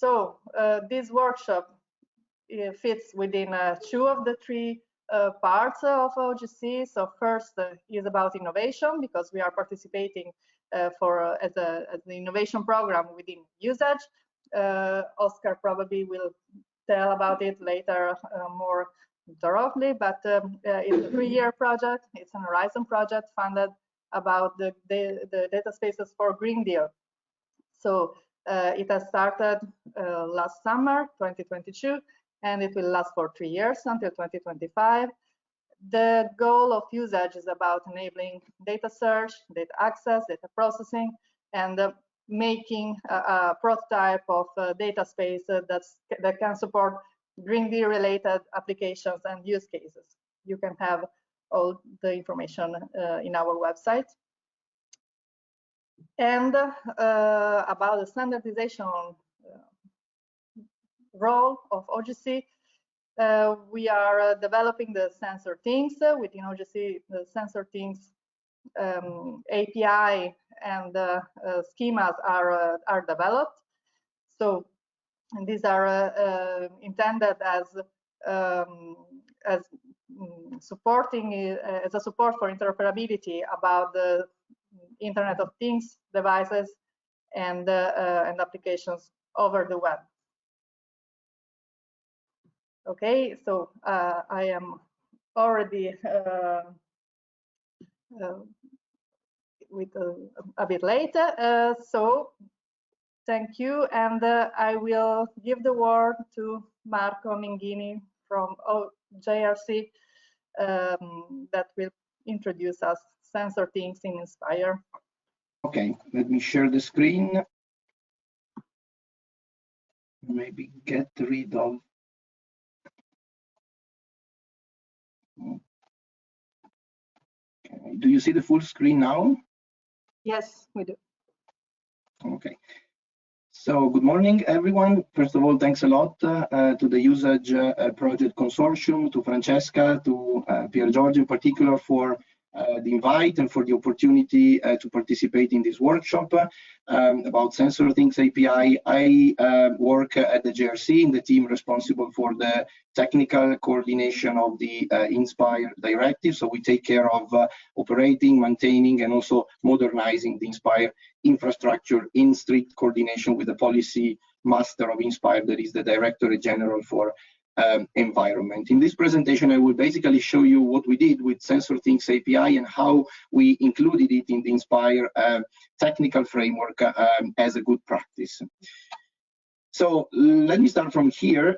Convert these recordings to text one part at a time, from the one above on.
So this workshop fits within 2 of the 3 parts of OGC. So first is about innovation, because we are participating as an innovation program within usage. Oscar probably will tell about it later more thoroughly, but it's a 3-year project. It's an Horizon project funded about the data spaces for Green Deal. So it has started last summer, 2022, and it will last for 3 years until 2025. The goal of usage is about enabling data search, data access, data processing, and making a prototype of a data space that can support Green Deal related applications and use cases. You can have all the information in our website. And about the standardization role of OGC, we are developing the SensorThings within OGC. The SensorThings API and schemas are developed. So these are intended as supporting as a support for interoperability about the Internet of Things devices and applications over the web. Okay, so I am already with a bit late, so thank you, and I will give the word to Marco Minghini from JRC that will introduce us SensorThings in Inspire. Okay, let me share the screen. Maybe get rid of. Okay. Do you see the full screen now? Yes, we do. Okay. So good morning, everyone. First of all, thanks a lot to the Usage Project Consortium, to Francesca, to Pier Giorgio in particular for the invite and for the opportunity to participate in this workshop about SensorThings API. I work at the JRC in the team responsible for the technical coordination of the Inspire directive. So we take care of operating, maintaining, and also modernizing the Inspire infrastructure in strict coordination with the policy master of Inspire, that is the Directorate General for environment. In this presentation, I will basically show you what we did with SensorThings API and how we included it in the Inspire technical framework as a good practice. So let me start from here.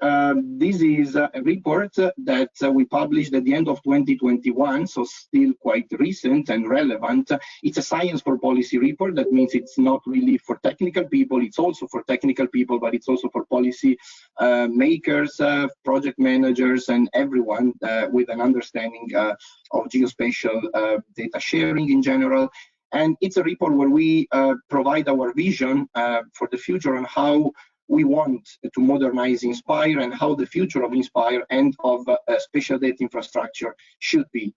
This is a report that we published at the end of 2021, so still quite recent and relevant. It's a science for policy report. That means it's not really for technical people. It's also for technical people, but it's also for policy makers, project managers, and everyone with an understanding of geospatial data sharing in general. And it's a report where we provide our vision for the future on how we want to modernize Inspire and how the future of Inspire and of spatial data infrastructure should be.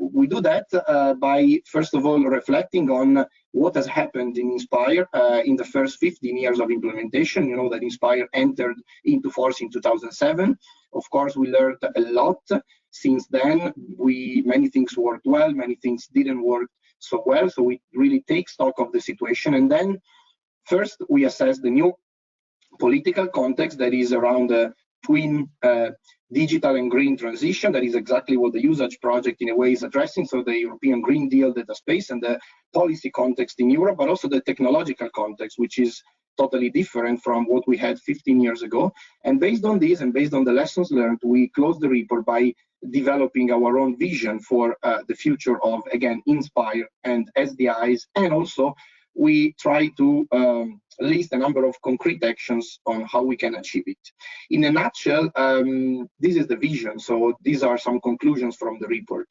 We do that by, first of all, reflecting on what has happened in Inspire in the first 15 years of implementation. You know that Inspire entered into force in 2007. Of course, we learned a lot since then. Many things worked well, many things didn't work so well. So we really take stock of the situation. And then first, we assess the new political context that is around the twin digital and green transition. That is exactly what the Usage project in a way is addressing. So the European Green Deal data space and the policy context in Europe, but also the technological context, which is totally different from what we had 15 years ago. And based on this and based on the lessons learned, we closed the report by developing our own vision for the future of, again, Inspire and SDIs, and also we try to list a number of concrete actions on how we can achieve it. In a nutshell, this is the vision. So these are some conclusions from the report.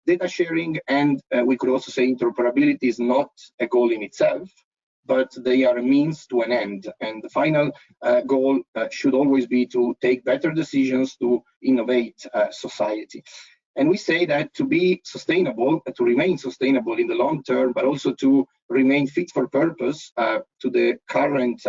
Data sharing and we could also say interoperability is not a goal in itself, but they are a means to an end. And the final goal should always be to take better decisions to innovate society. And we say that to be sustainable, to remain sustainable in the long term, but also to remain fit for purpose to the current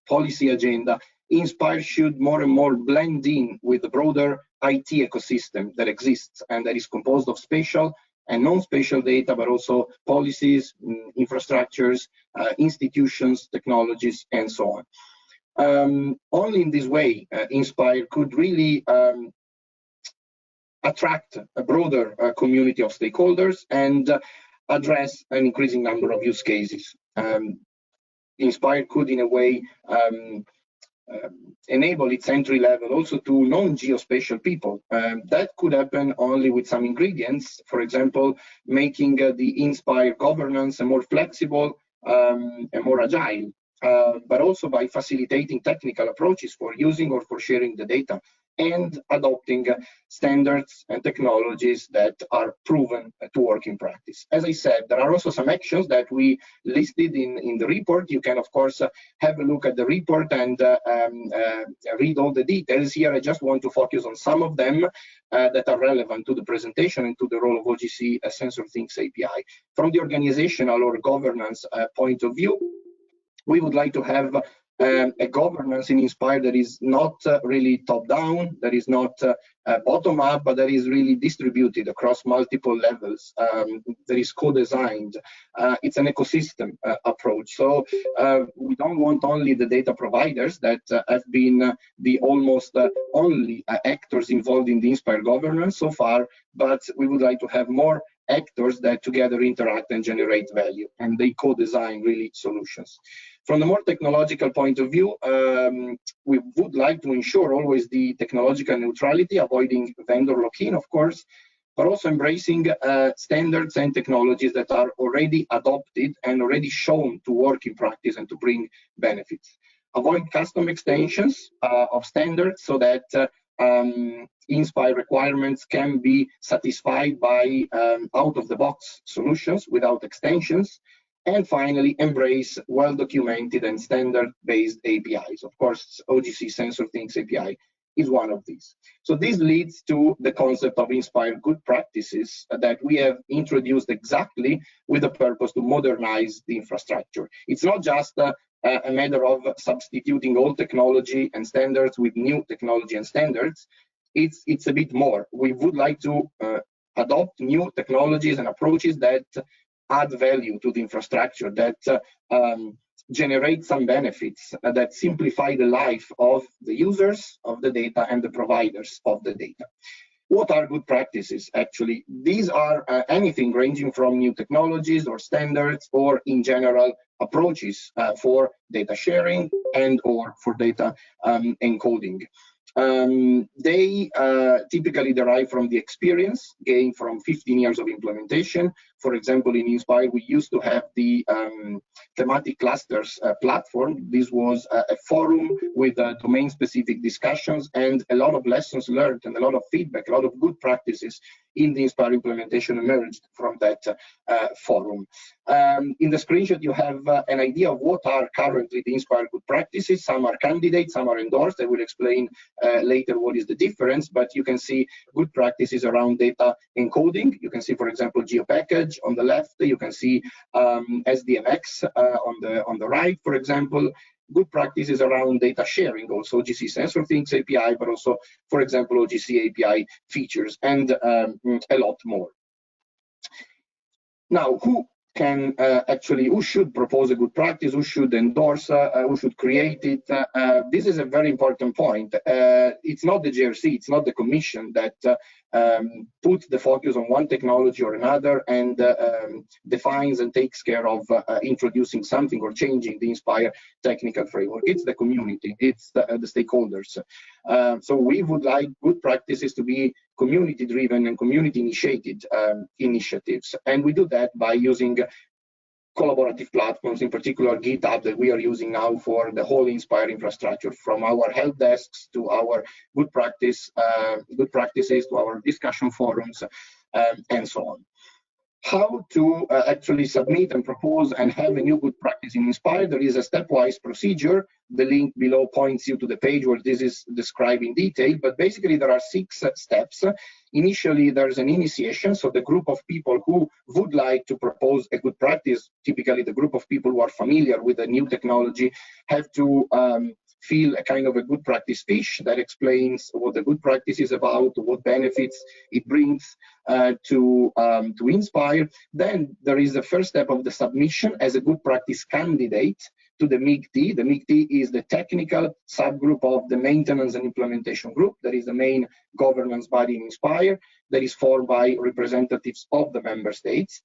policy agenda, Inspire should more and more blend in with the broader IT ecosystem that exists and that is composed of spatial and non-spatial data, but also policies, infrastructures, institutions, technologies, and so on. Only in this way, Inspire could really attract a broader community of stakeholders and address an increasing number of use cases. Inspire could, in a way, enable its entry level also to non-geospatial people. That could happen only with some ingredients, for example, making the Inspire governance more flexible and more agile, but also by facilitating technical approaches for using or for sharing the data, and adopting standards and technologies that are proven to work in practice. As I said, there are also some actions that we listed in the report. You can, of course, have a look at the report and read all the details. Here, I just want to focus on some of them that are relevant to the presentation and to the role of OGC SensorThings API. From the organizational or governance point of view, we would like to have a governance in Inspire that is not really top-down, that is not bottom-up, but that is really distributed across multiple levels, that is co-designed. It's an ecosystem approach. So we don't want only the data providers that have been the almost only actors involved in the Inspire governance so far, but we would like to have more actors that together interact and generate value, and they co-design really solutions. From the more technological point of view, we would like to ensure always the technological neutrality, avoiding vendor lock-in, of course, but also embracing standards and technologies that are already adopted and already shown to work in practice and to bring benefits. Avoid custom extensions of standards so that Inspire requirements can be satisfied by out-of-the-box solutions without extensions. And finally, embrace well-documented and standard-based APIs. Of course, OGC SensorThings API is one of these. So this leads to the concept of Inspire good practices that we have introduced exactly with the purpose to modernize the infrastructure. It's not just a matter of substituting old technology and standards with new technology and standards. It's a bit more. We would like to adopt new technologies and approaches that add value to the infrastructure, that generate some benefits, that simplify the life of the users of the data and the providers of the data. What are good practices? Actually, these are anything ranging from new technologies or standards, or in general approaches for data sharing and or for data encoding. They typically derive from the experience gained from 15 years of implementation. For example, in Inspire, we used to have the thematic clusters platform. This was a forum with domain-specific discussions and a lot of lessons learned and a lot of feedback, a lot of good practices in the Inspire implementation emerged from that forum. In the screenshot, you have an idea of what are currently the Inspire good practices. Some are candidates, some are endorsed. I will explain later what is the difference, but you can see good practices around data encoding. You can see, for example, GeoPackage on the left. You can see SDMX on the right, for example. Good practices around data sharing, also OGC SensorThings API, but also, for example, OGC API features, and a lot more. Now, who should propose a good practice, who should endorse, who should create it? This is a very important point. It's not the JRC, it's not the Commission that puts the focus on one technology or another and defines and takes care of introducing something or changing the Inspire technical framework. It's the community, it's the stakeholders. So we would like good practices to be community-driven and community-initiated initiatives. And we do that by using collaborative platforms, in particular GitHub, that we are using now for the whole Inspire infrastructure, from our help desks to our good practices to our discussion forums, and so on. how to actually submit and propose and have a new good practice in Inspire. There is a stepwise procedure. The link below points you to the page where this is described in detail, but basically there are 6 steps. Initially, there's an initiation, so the group of people who would like to propose a good practice, typically the group of people who are familiar with the new technology, have to fill a kind of a good practice fiche that explains what the good practice is about, what benefits it brings to Inspire. Then there is the first step of the submission as a good practice candidate to the MIG-T. The MIG-T is the technical subgroup of the maintenance and implementation group. That is the main governance body in Inspire that is formed by representatives of the member states.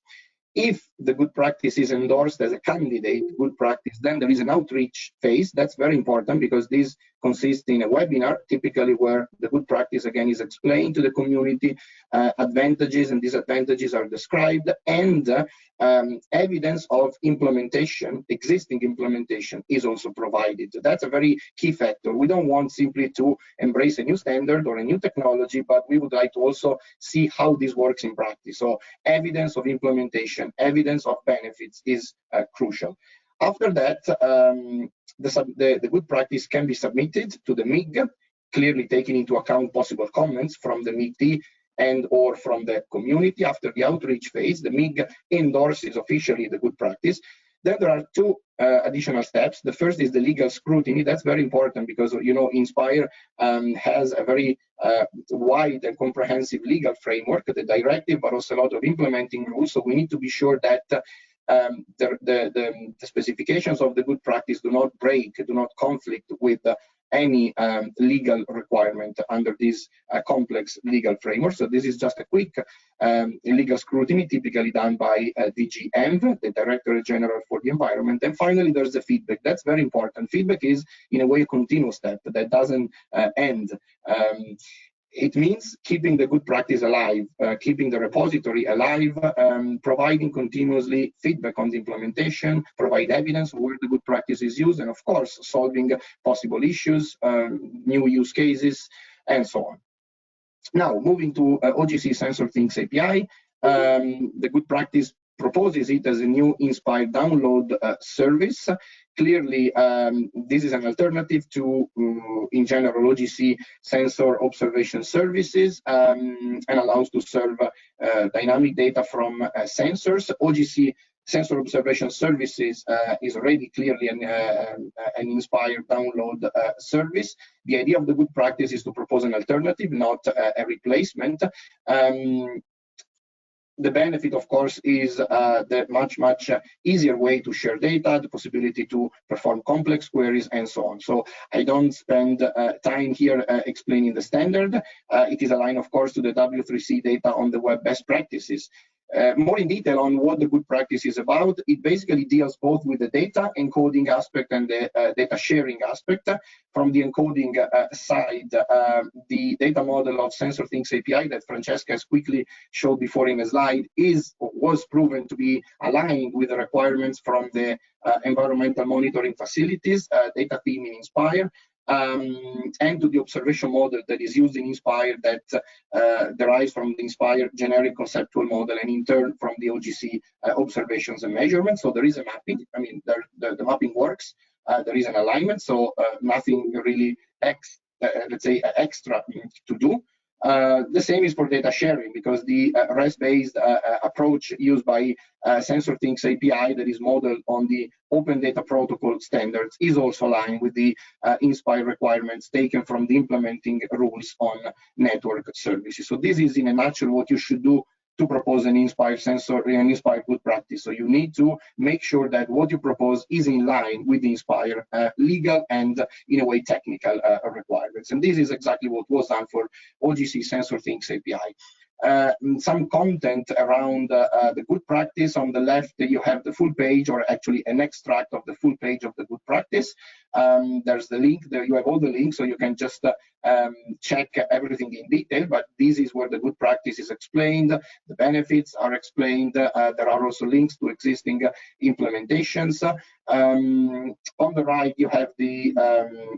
If the good practice is endorsed as a candidate good practice, then there is an outreach phase. That's very important because this consists in a webinar, typically where the good practice again is explained to the community, advantages and disadvantages are described, and evidence of implementation, existing implementation, is also provided. That's a very key factor. We don't want simply to embrace a new standard or a new technology, but we would like to also see how this works in practice. So evidence of implementation, evidence of benefits is crucial. After that, the good practice can be submitted to the MIG, clearly taking into account possible comments from the MIG-T and or from the community. After the outreach phase, the MIG endorses officially the good practice. Then there are 2 additional steps. The first is the legal scrutiny. That's very important because, you know, Inspire has a very wide and comprehensive legal framework, the directive, but also a lot of implementing rules. So we need to be sure that the specifications of the good practice do not break, do not conflict with any legal requirement under this complex legal framework. So this is just a quick legal scrutiny, typically done by DG ENV, the Director General for the Environment. And finally, there's the feedback. That's very important. Feedback is, in a way, a continuous step that doesn't end. It means keeping the good practice alive, keeping the repository alive, providing continuously feedback on the implementation, provide evidence where the good practice is used, and of course, solving possible issues, new use cases, and so on. Now, moving to OGC SensorThings API, the good practice proposes it as a new Inspire download service. Clearly, this is an alternative to, in general, OGC sensor observation services and allows to serve dynamic data from sensors. OGC sensor observation services is already clearly an Inspire download service. The idea of the good practice is to propose an alternative, not a replacement. The benefit, of course, is the much easier way to share data, the possibility to perform complex queries, and so on. So I don't spend time here explaining the standard. It is aligned, of course, to the W3C data on the web best practices. More in detail on what the good practice is about, it basically deals both with the data encoding aspect and the data sharing aspect. From the encoding side, the data model of SensorThings API that Francesca has quickly showed before in a slide was proven to be aligned with the requirements from the environmental monitoring facilities, data team in Inspire. And to the observation model that is used in Inspire that derives from the Inspire generic conceptual model and in turn from the OGC observations and measurements. So there is a mapping. I mean, the mapping works. There is an alignment, so nothing really let's say extra to do. The same is for data sharing, because the REST-based approach used by SensorThings API that is modeled on the Open Data Protocol standards is also aligned with the Inspire requirements taken from the implementing rules on network services. So this is in a nutshell what you should do to propose an Inspire sensor, an Inspire good practice. So you need to make sure that what you propose is in line with the Inspire legal and, in a way, technical requirements. And this is exactly what was done for OGC SensorThings API. Some content around the good practice. On the left, you have the full page, or actually an extract of the full page of the good practice. There's the link there. You have all the links, so you can just check everything in detail. But this is where the good practice is explained. The benefits are explained. There are also links to existing implementations. On the right, you have the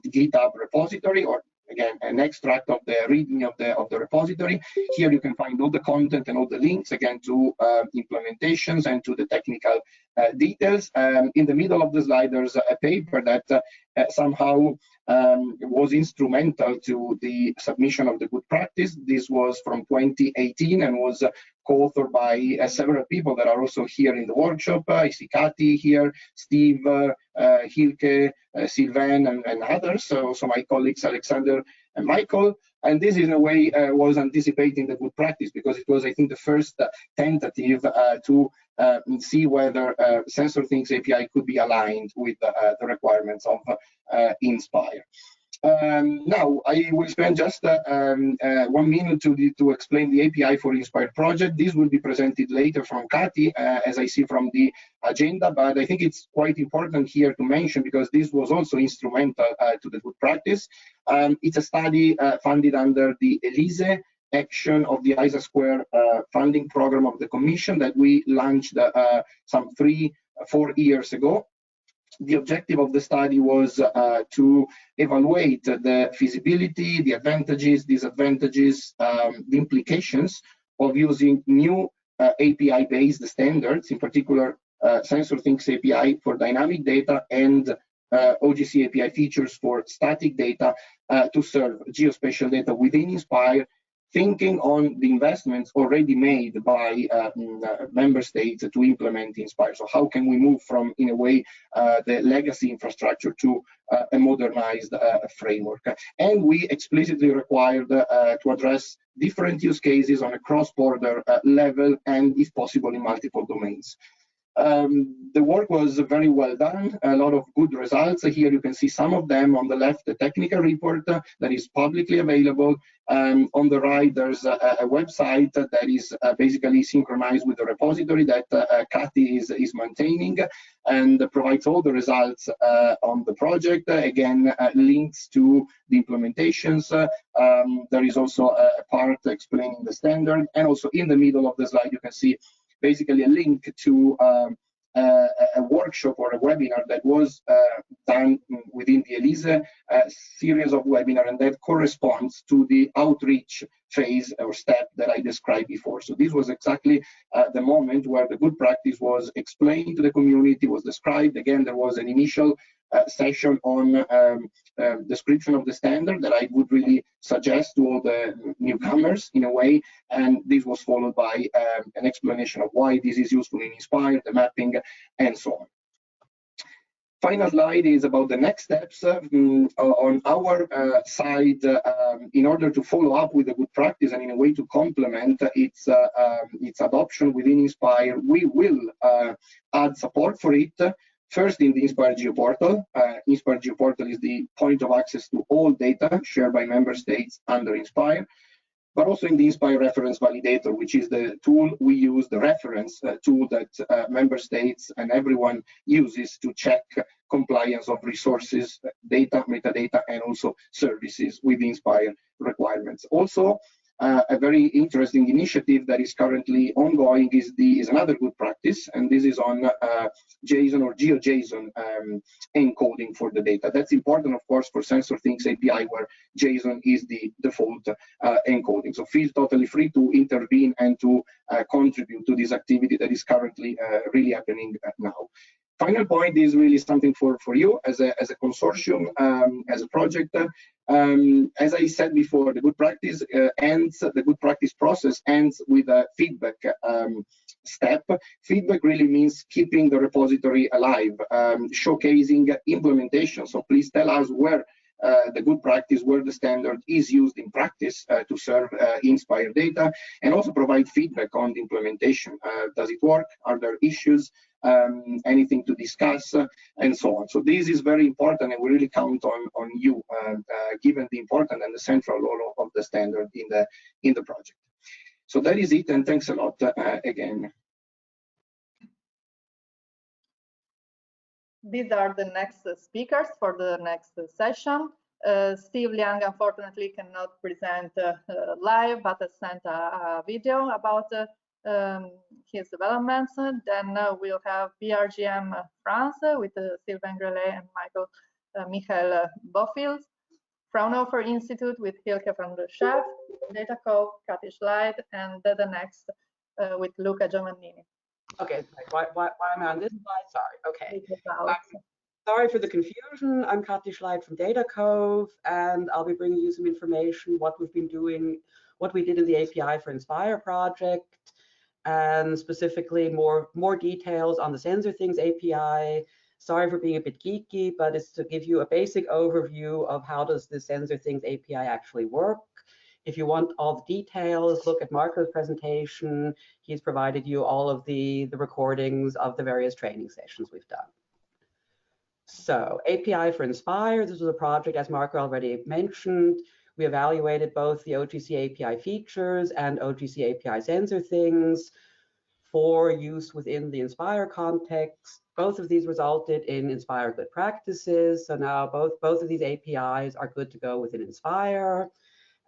GitHub repository, or again, an extract of the reading of the repository. Here you can find all the content and all the links, again, to implementations and to the technical details. In the middle of the slide, there's a paper that somehow was instrumental to the submission of the good practice. This was from 2018 and was co-authored by several people that are also here in the workshop. I see Kati here, Steve, Hilke, Sylvain, and others. So my colleagues Alexander and Michael. And this, in a way, was anticipating the good practice, because it was, I think, the first tentative to see whether SensorThings API could be aligned with the requirements of Inspire. Now, I will spend just 1 minute to explain the API for Inspire project. This will be presented later from Kati, as I see from the agenda, but I think it's quite important here to mention, because this was also instrumental to the good practice. It's a study funded under the ELISE action of the ISA Square funding program of the Commission that we launched some 3-4 years ago. The objective of the study was to evaluate the feasibility, the advantages, disadvantages, the implications of using new API-based standards, in particular SensorThings API for dynamic data and OGC API features for static data to serve geospatial data within Inspire, thinking on the investments already made by member states to implement Inspire. So how can we move from, in a way, the legacy infrastructure to a modernized framework? And we explicitly required to address different use cases on a cross-border level, and if possible in multiple domains. The work was very well done, a lot of good results. Here you can see some of them. On the left, the technical report that is publicly available. On the right, there's a website that is basically synchronized with the repository that Kati is maintaining, and provides all the results on the project. Again, links to the implementations. There is also a part explaining the standard, and also in the middle of the slide, you can see basically a link to a workshop or a webinar that was done within the ELISE series of webinars, and that corresponds to the outreach phase or step that I described before. So this was exactly the moment where the good practice was explained to the community, was described. Again, there was an initial session on description of the standard that I would really suggest to all the newcomers in a way, and this was followed by an explanation of why this is useful in Inspire, the mapping, and so on. Final slide is about the next steps on our side in order to follow up with the good practice and in a way to complement its adoption within Inspire. We will add support for it. First, in the Inspire GeoPortal. Inspire GeoPortal is the point of access to all data shared by member states under Inspire, but also in the Inspire Reference Validator, which is the tool we use, the reference tool that member states and everyone uses to check compliance of resources, data, metadata, and also services with the Inspire requirements. Also, a very interesting initiative that is currently ongoing is another good practice, and this is on JSON or GeoJSON encoding for the data. That's important, of course, for SensorThings API, where JSON is the default encoding. So feel totally free to intervene and to contribute to this activity that is currently really happening now. Final point is really something for you as a consortium, as a project. As I said before, the good practice the good practice process ends with a feedback step. Feedback really means keeping the repository alive, showcasing implementation. So please tell us where the good practice, where the standard is used in practice to serve Inspire data, and also provide feedback on the implementation. Does it work? Are there issues? Anything to discuss, and so on. So this is very important, and we really count on you, given the important and the central role of the standard in the project. So that is it, and thanks a lot again. These are the next speakers for the next session. Steve Liang unfortunately cannot present live, but has sent a video about his developments. Then we'll have BRGM France with Sylvain Grelet and Michael Bofill Fraunhofer Institute with Hilke van der Schaaf, Data Cove, Kati Schleid, and DedaNext with Luca Giovannini. Okay, why am I on this slide? Sorry. Okay. Sorry for the confusion. I'm Kati Schleid from Data Cove, and I'll be bringing you some information, what we've been doing, what we did in the API for Inspire project, and specifically more details on the SensorThings API. Sorry for being a bit geeky, but it's to give you a basic overview of how does the SensorThings API actually work. If you want all the details, look at Marco's presentation. He's provided you all of the recordings of the various training sessions we've done. So API for Inspire, this was a project, as Marco already mentioned. We evaluated both the OGC API features and OGC API SensorThings for use within the Inspire context. Both of these resulted in Inspire good practices. So now both of these APIs are good to go within Inspire.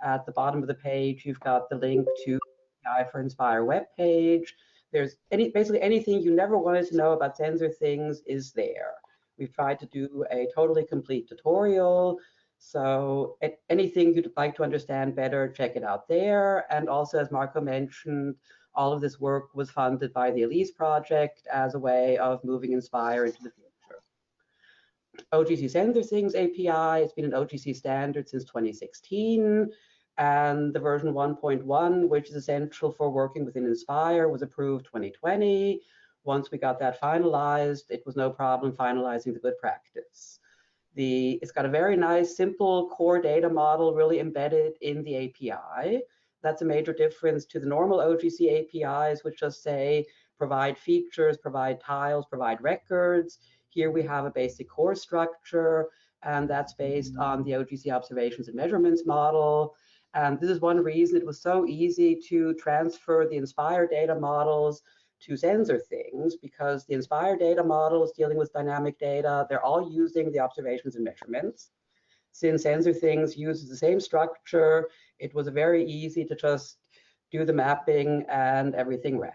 At the bottom of the page, you've got the link to the API for Inspire webpage. There's basically anything you never wanted to know about SensorThings is there. We've tried to do a totally complete tutorial. So anything you'd like to understand better, check it out there. And also, as Marco mentioned, all of this work was funded by the ELISE project as a way of moving Inspire into the future. OGC SensorThings API, it's been an OGC standard since 2016. And the version 1.1, which is essential for working within Inspire, was approved 2020. Once we got that finalized, it was no problem finalizing the good practice. It's got a very nice, simple core data model really embedded in the API. That's a major difference to the normal OGC APIs, which just say provide features, provide tiles, provide records. Here we have a basic core structure, and that's based on the OGC observations and measurements model. And this is one reason it was so easy to transfer the Inspire data models to SensorThings, because the Inspire data models dealing with dynamic data, they're all using the observations and measurements. Since SensorThings uses the same structure, it was very easy to just do the mapping and everything ran.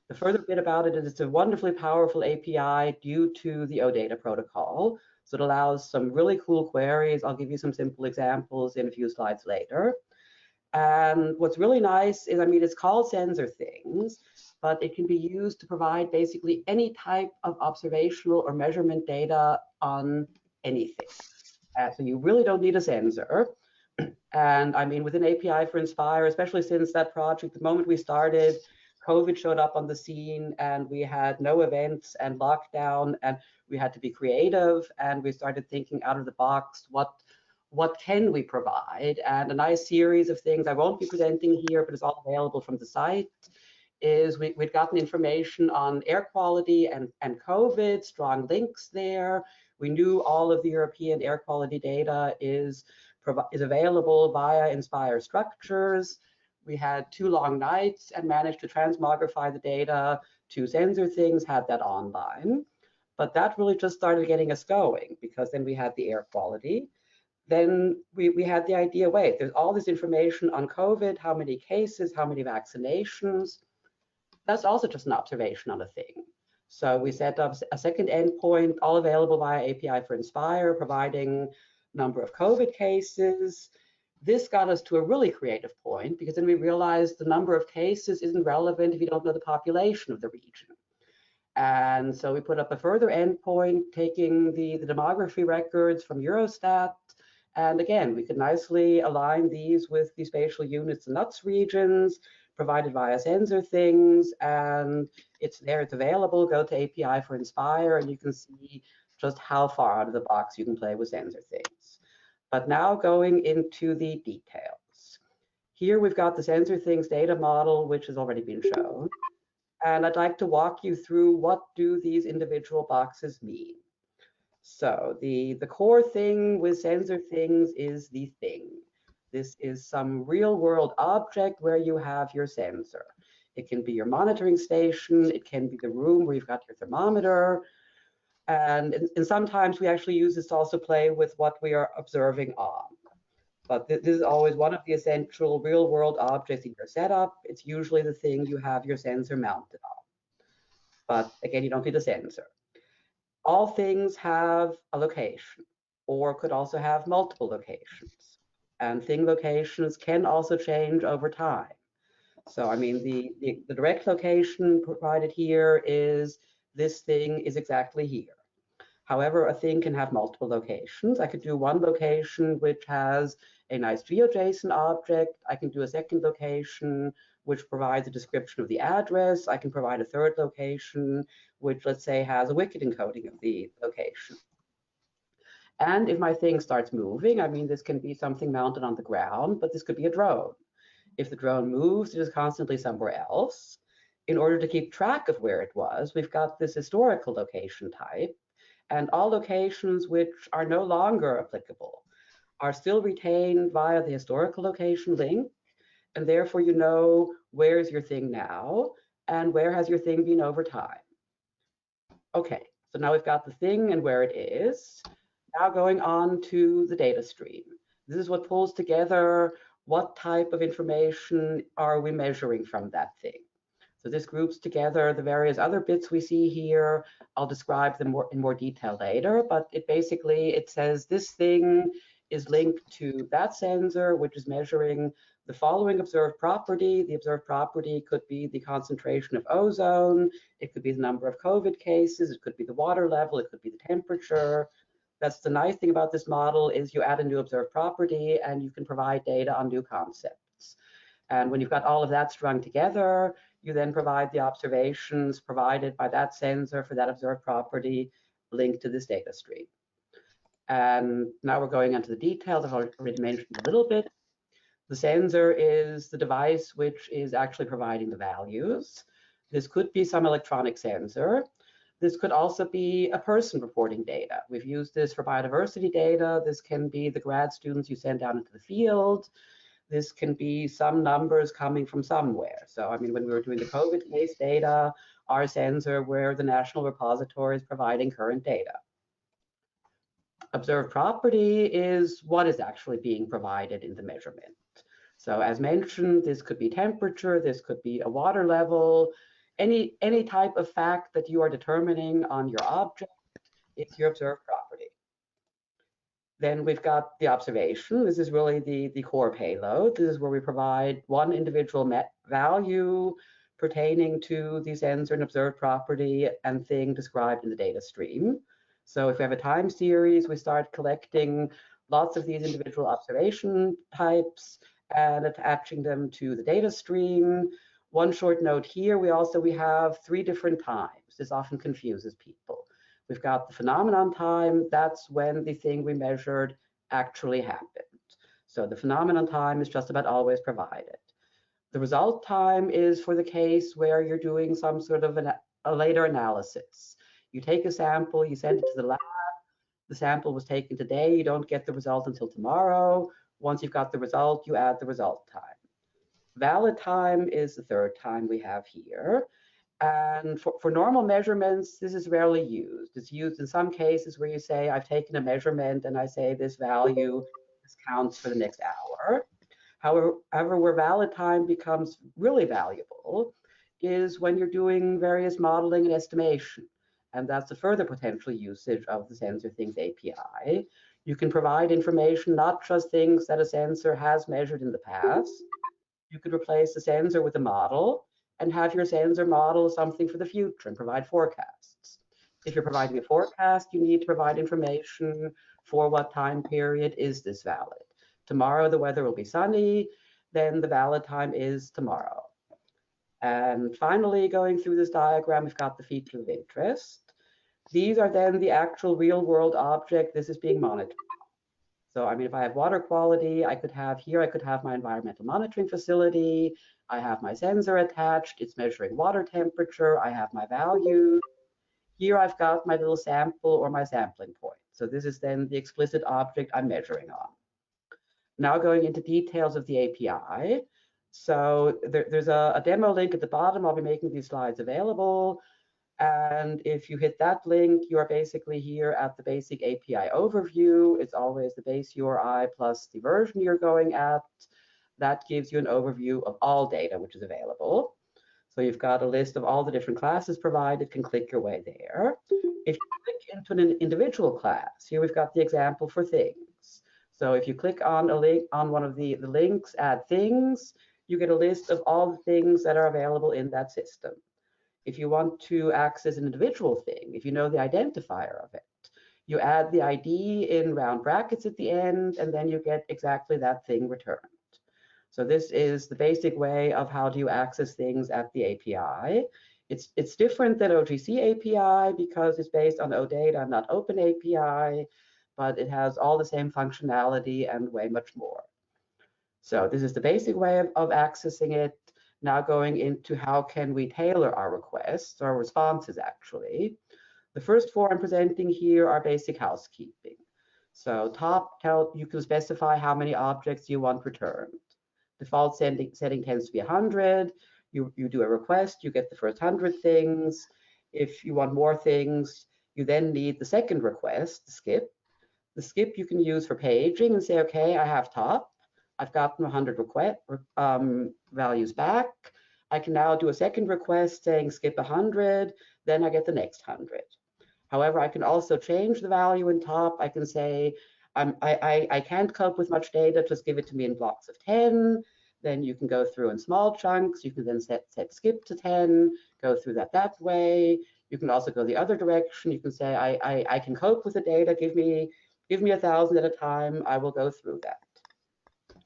The further bit about it is it's a wonderfully powerful API due to the OData protocol. So it allows some really cool queries. I'll give you some simple examples in a few slides later. And what's really nice is, I mean, it's called SensorThings, but it can be used to provide basically any type of observational or measurement data on anything. So you really don't need a sensor. And I mean, with an API for Inspire, especially since that project, the moment we started, COVID showed up on the scene and we had no events and lockdown, and we had to be creative, and we started thinking out of the box, what can we provide? And a nice series of things I won't be presenting here, but it's all available from the site, is we'd gotten information on air quality and COVID, strong links there. We knew all of the European air quality data is available via Inspire structures. We had 2 long nights and managed to transmogrify the data to SensorThings, had that online. But that really just started getting us going, because then we had the air quality. Then we had the idea, wait, there's all this information on COVID, how many cases, how many vaccinations. That's also just an observation on a thing. So we set up a second endpoint, all available via API for Inspire, providing number of COVID cases. This got us to a really creative point, because then we realized the number of cases isn't relevant if you don't know the population of the region. And so we put up a further endpoint, taking the demography records from Eurostat. And again, we could nicely align these with the spatial units and NUTS regions, provided via SensorThings, and it's there, it's available. Go to API for Inspire, and you can see just how far out of the box you can play with SensorThings. But now going into the details. Here we've got the SensorThings data model, which has already been shown. And I'd like to walk you through what do these individual boxes mean. So the core thing with SensorThings is the thing. This is some real world object where you have your sensor. It can be your monitoring station, it can be the room where you've got your thermometer. And sometimes we actually use this to also play with what we are observing on. But this is always one of the essential real world objects in your setup. It's usually the thing you have your sensor mounted on. But again, you don't need a sensor. All things have a location. or could also have multiple locations. And thing locations can also change over time. So, I mean, the direct location provided here is this thing is exactly here. However, a thing can have multiple locations. I could do one location which has a nice GeoJSON object. I can do a second location which provides a description of the address. I can provide a third location which, let's say, has a wicket encoding of the location. And if my thing starts moving, I mean, this can be something mounted on the ground, but this could be a drone. If the drone moves, it is constantly somewhere else. In order to keep track of where it was, we've got this historical location type, and all locations which are no longer applicable are still retained via the historical location link, and therefore you know where's your thing now and where has your thing been over time. Okay, so now we've got the thing and where it is. Now going on to the data stream. This is what pulls together what type of information are we measuring from that thing. So this groups together the various other bits we see here. I'll describe them in more detail later, but it says this thing is linked to that sensor, which is measuring the following observed property. The observed property could be the concentration of ozone, it could be the number of COVID cases, it could be the water level, it could be the temperature. That's the nice thing about this model is you add a new observed property and you can provide data on new concepts. And when you've got all of that strung together, you then provide the observations provided by that sensor for that observed property linked to this data stream. And now we're going into the details. I've already mentioned a little bit. The sensor is the device which is actually providing the values. This could be some electronic sensor. This could also be a person reporting data. We've used this for biodiversity data. This can be the grad students you send down into the field. This can be some numbers coming from somewhere. So, I mean, when we were doing the COVID case data, our sensor where the national repository is providing current data. Observed property is what is actually being provided in the measurement. So as mentioned, this could be temperature, this could be a water level, any type of fact that you are determining on your object, it's your observed property. Then we've got the observation. This is really the core payload. This is where we provide one individual value pertaining to the sensor and observed property and thing described in the data stream. So if we have a time series, we start collecting lots of these individual observation types and attaching them to the data stream. One short note here, we have 3 different times. This often confuses people. We've got the phenomenon time, that's when the thing we measured actually happened. So the phenomenon time is just about always provided. The result time is for the case where you're doing some sort of a later analysis. You take a sample, you send it to the lab, the sample was taken today, you don't get the result until tomorrow. Once you've got the result, you add the result time. Valid time is the 3rd time we have here. And for normal measurements, this is rarely used. It's used in some cases where you say, I've taken a measurement and I say this value, this counts for the next hour. However, where valid time becomes really valuable is when you're doing various modeling and estimation. And that's a further potential usage of the SensorThings API. You can provide information, not just things that a sensor has measured in the past. You could replace the sensor with a model and have your sensor model something for the future and provide forecasts. If you're providing a forecast, you need to provide information for what time period is this valid. Tomorrow the weather will be sunny, then the valid time is tomorrow. And finally, going through this diagram, we've got the feature of interest. These are then the actual real world object this is being monitored. So, I mean, if I have water quality, I could have my environmental monitoring facility. I have my sensor attached. It's measuring water temperature. I have my values. Here I've got my little sample or my sampling point. So this is then the explicit object I'm measuring on. Now going into details of the API. So there's a demo link at the bottom. I'll be making these slides available. And if you hit that link, you are basically here at the basic API overview. It's always the base URI plus the version you're going at. That gives you an overview of all data which is available. So you've got a list of all the different classes provided, can click your way there. If you click into an individual class, here we've got the example for things. So if you click on a link on one of the links, add things, you get a list of all the things that are available in that system. If you want to access an individual thing, if you know the identifier of it, you add the ID in round brackets at the end, and then you get exactly that thing returned. So this is the basic way of how do you access things at the API. It's different than OGC API because it's based on OData, not Open API, but it has all the same functionality and way much more. So this is the basic way of accessing it. Now going into how can we tailor our requests, our responses actually. The first four I'm presenting here are basic housekeeping. So top, you can specify how many objects you want returned. Default setting tends to be 100. You do a request, you get the first 100 things. If you want more things, you then need the second request, the skip. The skip you can use for paging and say, okay, I have top. I've gotten 100 values back. I can now do a second request saying skip 100, then I get the next 100. However, I can also change the value in top. I can say, I can't cope with much data, just give it to me in blocks of 10. Then you can go through in small chunks. You can then set skip to 10, go through that way. You can also go the other direction. You can say, I can cope with the data, give me 1,000 at a time. I will go through that.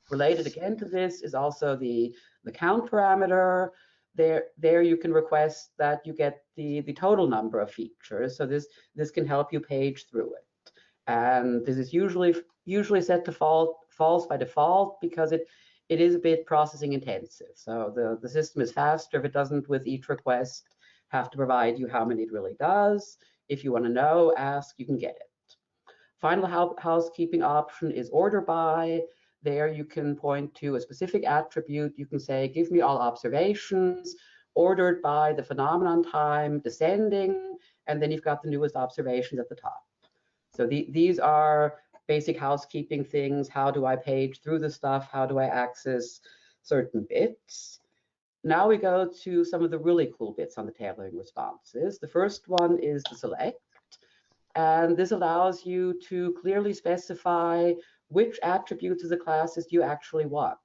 Related again to this is also the count parameter. There you can request that you get the total number of features. So this can help you page through it. And this is usually set to false by default because it is a bit processing intensive. So the system is faster if it doesn't with each request have to provide you how many it really does. If you want to know, ask, you can get it. Final housekeeping option is order by. There you can point to a specific attribute. You can say, give me all observations, ordered by the phenomenon time, descending, and then you've got the newest observations at the top. So these are basic housekeeping things. How do I page through the stuff? How do I access certain bits? Now we go to some of the really cool bits on the tailoring responses. The first one is the select. And this allows you to clearly specify which attributes of the classes you actually want.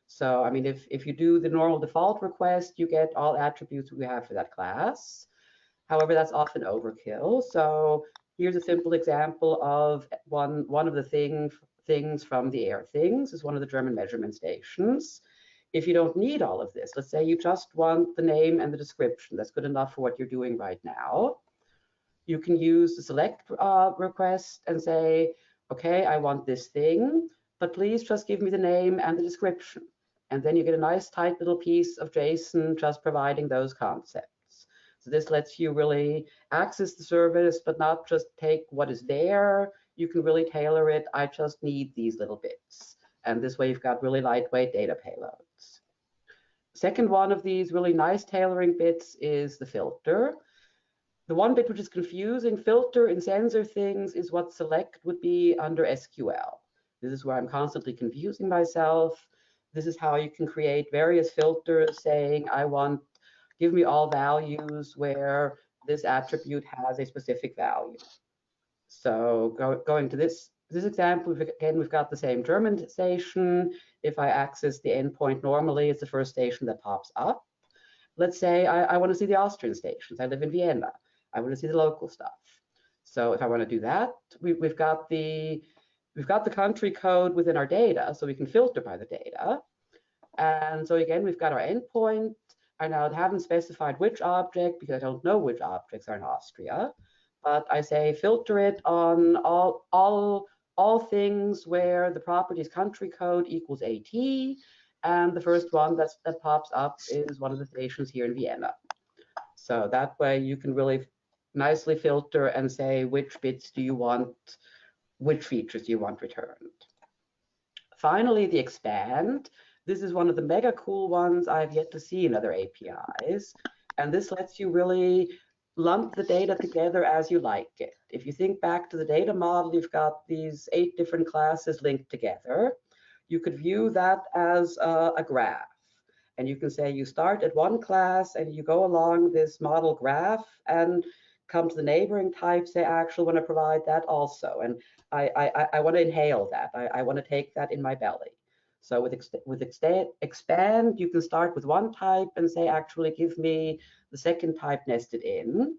So, I mean, if you do the normal default request, you get all attributes we have for that class. However, that's often overkill. So here's a simple example of one of the things from the air things is one of the German measurement stations. If you don't need all of this, let's say you just want the name and the description, that's good enough for what you're doing right now. You can use the select request and say, okay, I want this thing, but please just give me the name and the description. And then you get a nice tight little piece of JSON just providing those concepts. So this lets you really access the service, but not just take what is there. You can really tailor it. I just need these little bits. And this way you've got really lightweight data payloads. Second one of these really nice tailoring bits is the filter. The one bit which is confusing, filter in SensorThings is what select would be under SQL. This is where I'm constantly confusing myself. This is how you can create various filters saying, give me all values where this attribute has a specific value. So going to this example, again, we've got the same German station. If I access the endpoint normally, it's the first station that pops up. Let's say I want to see the Austrian stations. I live in Vienna. I want to see the local stuff. So if I want to do that, we've got the country code within our data, so we can filter by the data. And so again, we've got our endpoint. I now haven't specified which object because I don't know which objects are in Austria. But I say filter it on all things where the property's country code equals AT. And the first one that pops up is one of the stations here in Vienna. So that way you can really nicely filter and say which bits do you want, which features do you want returned. Finally, the expand. This is one of the mega cool ones I've yet to see in other APIs. And this lets you really lump the data together as you like it. If you think back to the data model, you've got these 8 different classes linked together. You could view that as a graph. And you can say you start at one class and you go along this model graph and come to the neighboring types, they actually want to provide that also. And I want to inhale that. I want to take that in my belly. So with expand, you can start with one type and say, actually give me the second type nested in.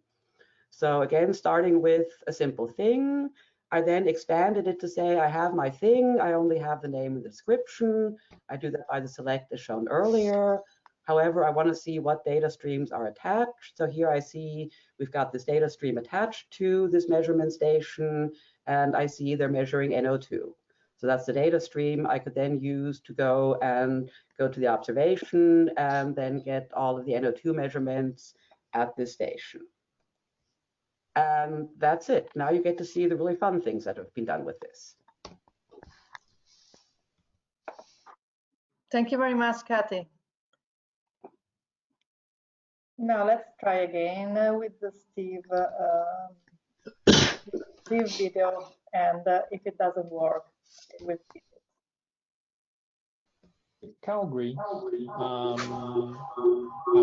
So again, starting with a simple thing, I then expanded it to say, I have my thing, I only have the name and the description. I do that by the select as shown earlier. However, I want to see what data streams are attached. So here I see we've got this data stream attached to this measurement station, and I see they're measuring NO2. So that's the data stream I could then use to go to the observation and then get all of the NO2 measurements at this station. And that's it. Now you get to see the really fun things that have been done with this. Thank you very much, Kathy. Now let's try again with the Steve video, and if it doesn't work, we'll keep it. Calgary, I've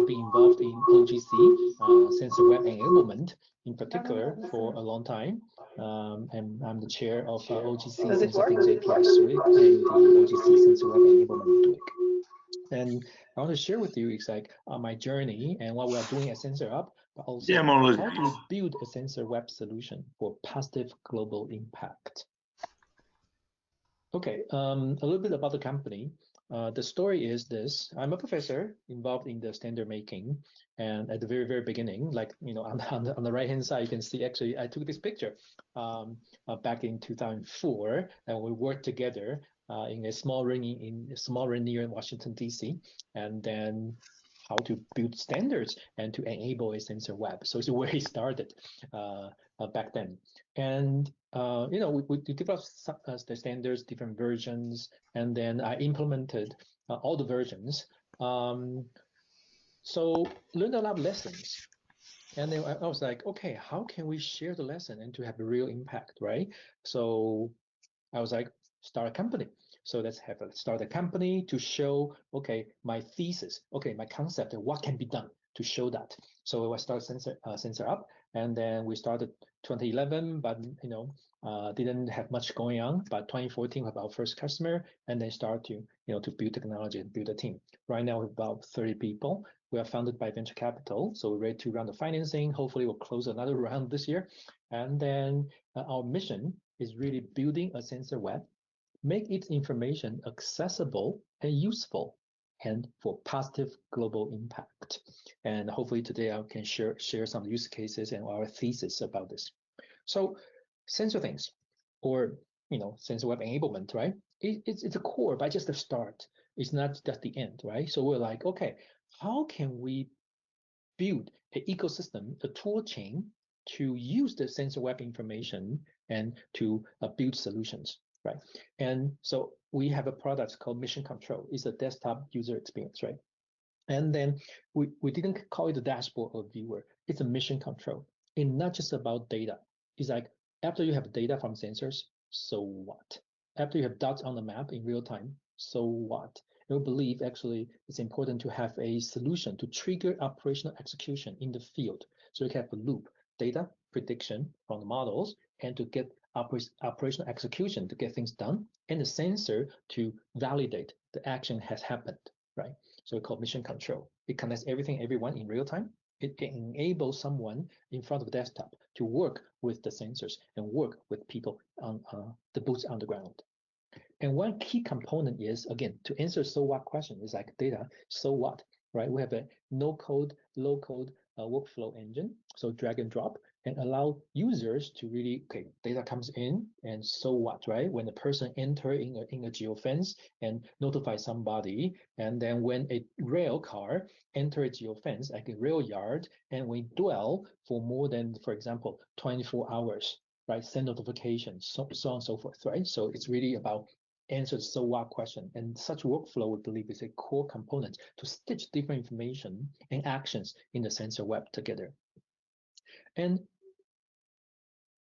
been involved in OGC sensor web enablement in particular for a long time, and I'm the chair of OGC SensorThings API Suite and the OGC sensor web enablement week. And I want to share with you exactly my journey and what we are doing at SensorUp, but also how to build a sensor web solution for positive global impact. Okay, a little bit about the company. The story is this: I'm a professor involved in the standard making, and at the very beginning, like on the right hand side, you can see actually I took this picture back in 2004, and we worked together in a small room near Washington DC, and then how to build standards and to enable a sensor web. So it's where it started back then. And we developed the standards, different versions, and then I implemented all the versions. So learned a lot of lessons. And then I was like, okay, how can we share the lesson and to have a real impact, right? So I was like, start a company. So let's start a company to show, okay, my thesis, okay, my concept, and what can be done to show that. So I started SensorUp, and then we started 2011, but didn't have much going on. But 2014 we have our first customer, and then start to to build technology and build a team. Right now we're about 30 people. We are funded by venture capital, so we're ready to run the financing. Hopefully we'll close another round this year. And then our mission is really building a sensor web, make its information accessible and useful, and for positive global impact. And hopefully today I can share some use cases and our thesis about this. So SensorThings, or sensor web enablement, right? It's a core, but just the start. It's not just the end, right? So we're like, okay, how can we build an ecosystem, a tool chain to use the sensor web information and to build solutions, right? And so we have a product called Mission Control. It's a desktop user experience, right? And then we didn't call it a dashboard or viewer. It's a mission control. It's not just about data. It's like after you have data from sensors, so what? After you have dots on the map in real time, so what? We believe actually it's important to have a solution to trigger operational execution in the field. So you can have a loop, data prediction from the models, and to get operational execution to get things done, and the sensor to validate the action has happened, right? So we call mission control. It connects everyone in real time. It enables someone in front of the desktop to work with the sensors and work with people on the boots on the ground. And one key component is, again, to answer so what question is like data, so what, right? We have a no code, low code workflow engine. So drag and drop and allow users to really, okay, data comes in and so what, right? When the person enter in a geofence and notify somebody, and then when a rail car enter a geofence, like a rail yard, and we dwell for more than, for example, 24 hours, right? Send notifications, so on and so forth, right? So it's really about answer the so what question, and such workflow we believe is a core component to stitch different information and actions in the sensor web together. And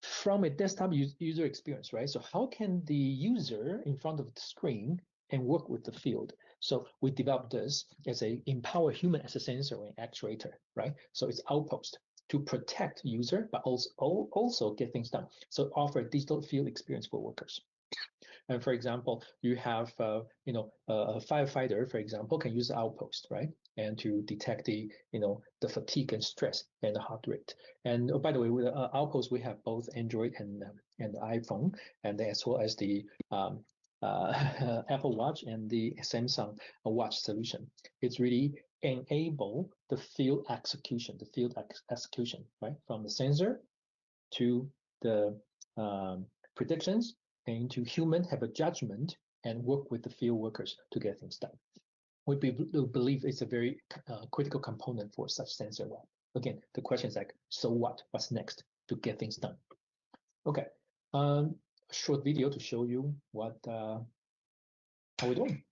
from a desktop user experience, right? So how can the user in front of the screen and work with the field? So we developed this as a empower human as a sensor and actuator, right? So it's Outpost. to protect user, but also get things done. So offer a digital field experience for workers. And for example, you have a firefighter, for example, can use the Outpost, right? And to detect the the fatigue and stress and the heart rate. And by the way, with Outpost, we have both Android and iPhone, and as well as the Apple Watch and the Samsung Watch solution. It's really enable the field execution, right? From the sensor to the predictions, and to human have a judgment and work with the field workers to get things done. We believe it's a very critical component for such sensor web. Again, the question is like, so what? What's next to get things done? Okay, a short video to show you what how we're doing.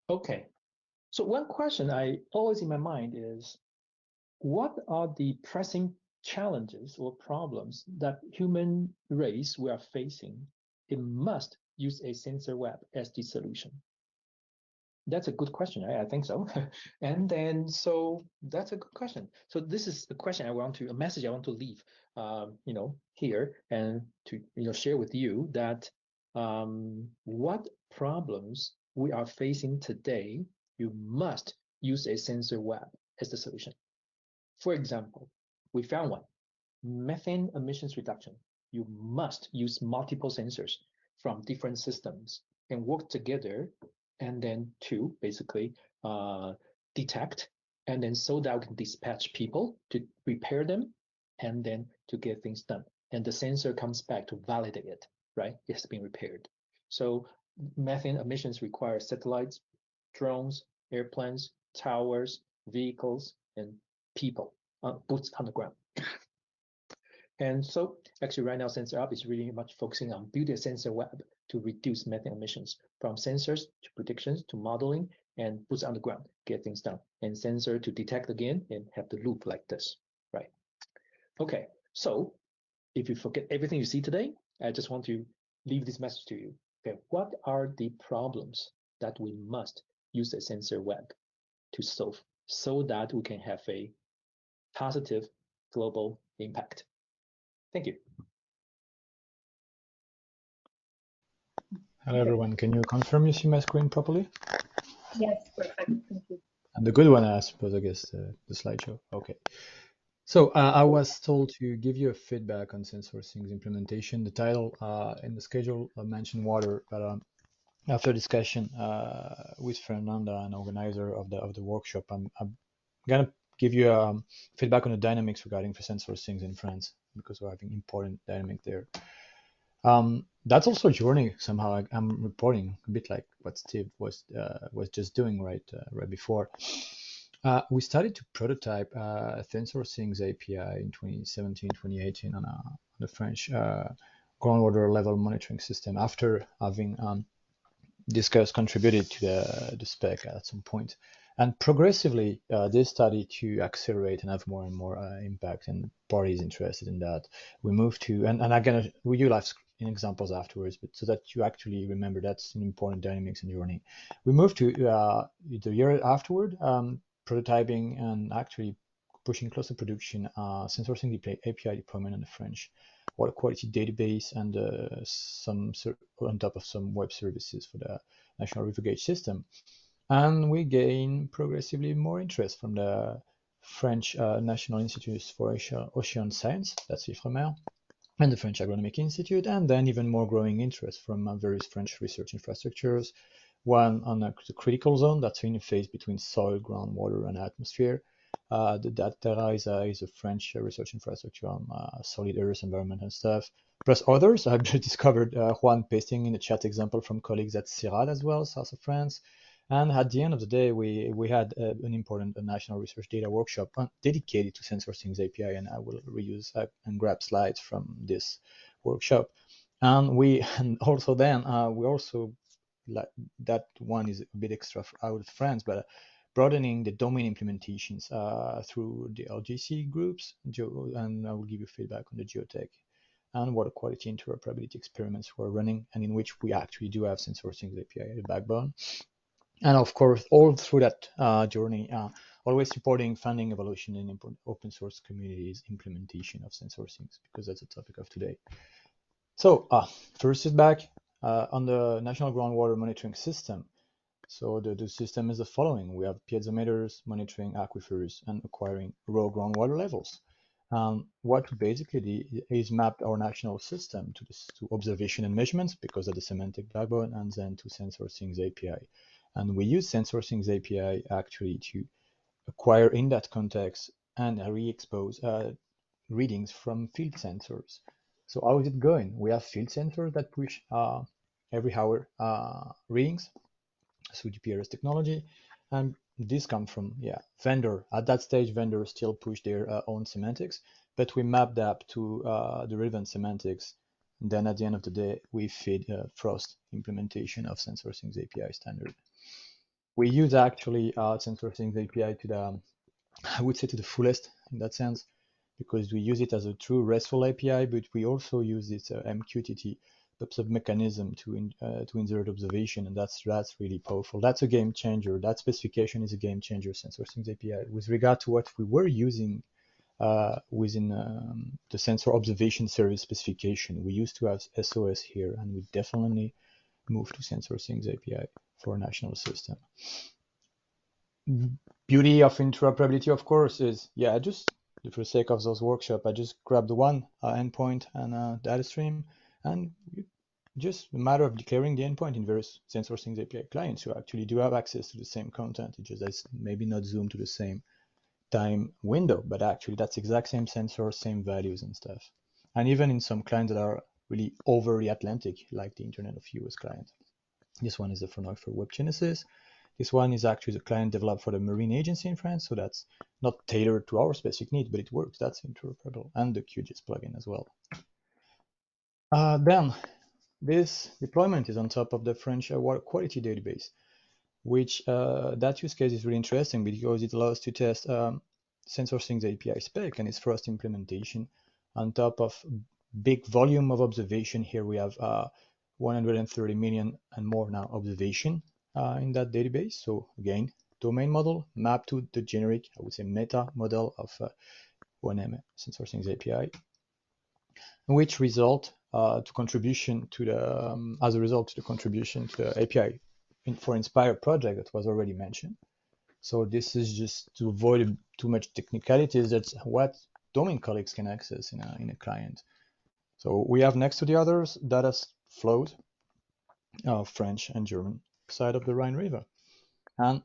Okay, so one question I always in my mind is, what are the pressing challenges or problems that human race we are facing? It must use a sensor web as the solution. That's a good question, right? I think so. And then, so that's a good question. So this is the question a message I want to leave, here and to, share with you that what problems we are facing today, you must use a sensor web as the solution. For example, we found one, methane emissions reduction. You must use multiple sensors from different systems and work together, and then to basically detect, and then so that we can dispatch people to repair them, and then to get things done. And the sensor comes back to validate it, right? It's been repaired. So methane emissions require satellites, drones, airplanes, towers, vehicles, and people, boots on the ground. And so actually right now SensorUp is really much focusing on building a sensor web to reduce methane emissions, from sensors to predictions to modeling and boots on the ground, get things done, and sensor to detect again and have the loop like this, right? Okay, so if you forget everything you see today, I just want to leave this message to you. Okay, what are the problems that we must use a sensor web to solve so that we can have a positive global impact? Thank you. Hello, everyone. Can you confirm you see my screen properly? Yes, perfect. Thank you. And the good one, I suppose, I guess, the slideshow. Okay. So I was told to give you a feedback on SensorThings implementation. The title in the schedule mentioned water, but after discussion with Fernanda, an organizer of the workshop, I'm gonna give you feedback on the dynamics regarding for SensorThings in France, because we're having important dynamic there. That's also a journey somehow. I'm reporting a bit like what Steve was just doing right before. We started to prototype SensorThings API in 2017, 2018 on the French groundwater level monitoring system after having contributed to the spec at some point. And progressively, they started to accelerate and have more and more impact, and parties interested in that. We moved to, and I'm gonna, we do live in examples afterwards, but so that you actually remember that's an important dynamics and journey. We moved to the year afterward, prototyping and actually pushing close to production, SensorThings API deployment in the French water quality database and on top of some web services for the National River Gauge System. And we gain progressively more interest from the French National Institute for Ocean Science, that's IFREMER, and the French Agronomic Institute, and then even more growing interest from various French research infrastructures, one on the critical zone, that's the interface between soil, groundwater, and atmosphere. The DATERA is a French research infrastructure on solid earth environment and stuff, plus others. I've just discovered Juan pasting in the chat example from colleagues at CIRAD as well, south of France. And at the end of the day, we had an important national research data workshop dedicated to SensorThings API, and I will reuse and grab slides from this workshop. And we also like that one is a bit extra out of France, but broadening the domain implementations through the OGC groups, and I will give you feedback on the geotech and water quality interoperability experiments we're running, and in which we actually do have SensorThings API as a backbone. And of course, all through that journey, always supporting funding, evaluation, and open source communities implementation of SensorThings, because that's the topic of today. So first feedback on the National Groundwater Monitoring System. So the system is the following. We have piezometers monitoring aquifers and acquiring raw groundwater levels. What we basically do is map our national system to observation and measurements, because of the semantic backbone, and then to SensorThings API. And we use SensorThings API actually to acquire in that context and re-expose readings from field sensors. So how is it going? We have field sensors that push every hour readings through GPRS technology, and this come from vendor. At that stage, vendors still push their own semantics, but we map that to the relevant semantics. And then at the end of the day, we feed Frost implementation of SensorThings API standard. We use actually SensorThings API to the, I would say, to the fullest in that sense, because we use it as a true RESTful API, but we also use this MQTT PubSub mechanism to insert observation, and that's really powerful. That's a game changer. That specification is a game changer, SensorThings API. With regard to what we were using within the sensor observation service specification, we used to have SOS here, and we definitely moved to SensorThings API for a national system. Beauty of interoperability, of course, is just for the sake of those workshops, I just grabbed the one endpoint and data stream, and just a matter of declaring the endpoint in various SensorThings API clients who actually do have access to the same content. It just is maybe not zoomed to the same time window, but actually that's exact same sensor, same values and stuff. And even in some clients that are really over the Atlantic, like the Internet of US client. This one is the French for Web Genesis. This one is actually the client developed for the Marine Agency in France, so that's not tailored to our specific need, but it works. That's interoperable, and the QGIS plugin as well. Then this deployment is on top of the French water quality database, which that use case is really interesting because it allows to test SensorThings API spec and its first implementation on top of big volume of observation. Here we have 130 million and more now observation in that database. So again, domain model mapped to the generic, I would say, meta model of ONM SensorThings API, which result to contribution to the as a result to the contribution to the API for Inspire project that was already mentioned. So this is just to avoid too much technicalities. That's what domain colleagues can access in a client. So we have next to the others data flows, French and German side of the Rhine River, and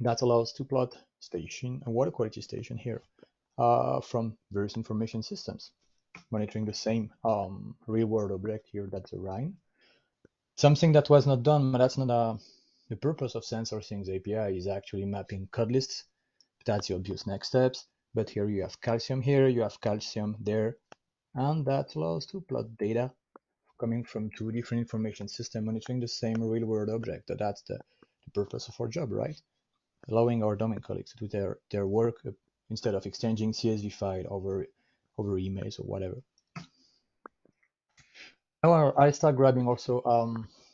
that allows to plot station and water quality station here from various information systems, monitoring the same real world object here. That's the Rhine. Something that was not done, but that's not the purpose of SensorThings API is actually mapping code lists. That's the obvious next steps. But here you have calcium here, you have calcium there, and that allows to plot data coming from two different information systems monitoring the same real world object. That's the purpose of our job, right? Allowing our domain colleagues to do their work instead of exchanging CSV file over emails or whatever. Now I start grabbing also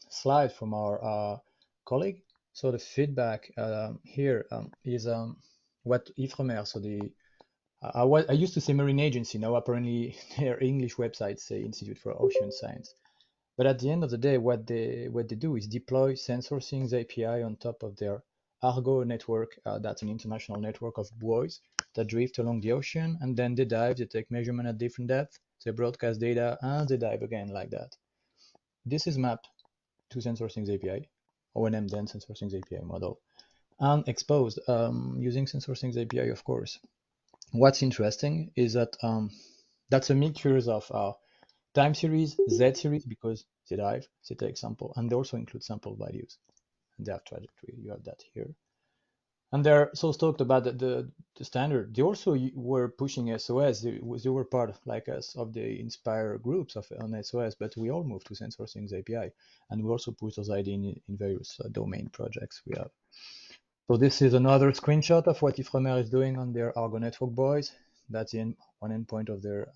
slide from our colleague. So the feedback here is what IFREMER, so the I used to say marine agency. Now apparently their English websites say Institute for Ocean Science. But at the end of the day, what they do is deploy SensorThings API on top of their Argo network. That's an international network of buoys that drift along the ocean, and then they dive, they take measurement at different depths, they broadcast data, and they dive again like that. This is mapped to SensorThings API, O&M then SensorThings API model, and exposed using SensorThings API, of course. What's interesting is that that's a mixture of time series, Z series, because they dive, they take sample, and they also include sample values, and they have trajectory. You have that here. And they're so stoked about the standard. They also were pushing SOS. They were part, like us, of the Inspire groups on SOS, but we all moved to SensorThings API, and we also put those ID in various domain projects we have. So this is another screenshot of what Ifremer is doing on their Argo network buoys. That's one endpoint of their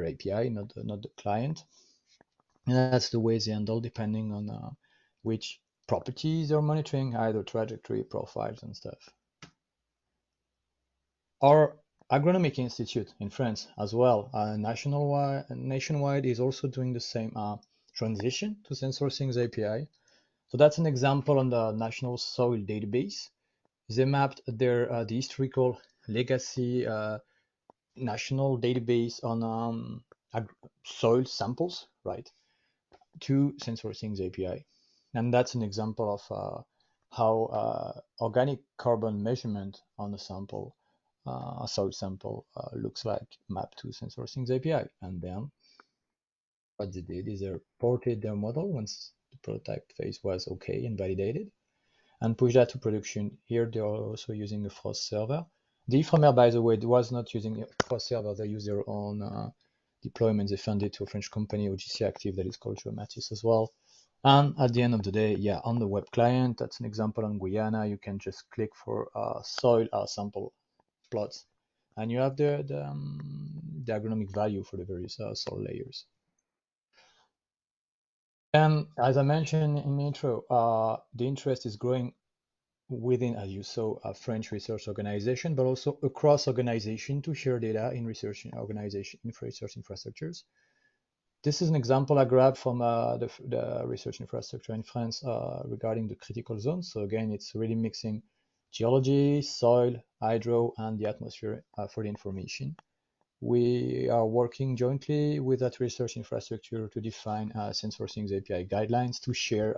API, not the client. And that's the way they handle depending on which properties they're monitoring, either trajectory, profiles, and stuff. Our Agronomic Institute in France as well, nationwide, is also doing the same transition to SensorThings API. So that's an example on the National Soil Database. They mapped their the historical legacy national database on soil samples, right, to SensorThings API. And that's an example of how organic carbon measurement on a sample, a soil sample, looks like mapped to SensorThings API. And then what they did is they ported their model once the prototype phase was okay and validated, and push that to production. Here they are also using a Frost server. The Ifremer, by the way, was not using a Frost server. They use their own deployment. They funded to a French company, OGC Active, that is called Geomatis as well. And at the end of the day, yeah, on the web client, that's an example on Guyana. You can just click for soil sample plots, and you have the agronomic value for the various soil layers. And as I mentioned in the intro, the interest is growing within, as you saw, a French research organization, but also across organization to share data in research organization, in research infrastructures. This is an example I grabbed from the research infrastructure in France regarding the critical zones. So again, it's really mixing geology, soil, hydro, and the atmosphere for the information. We are working jointly with that research infrastructure to define SensorThings API guidelines to share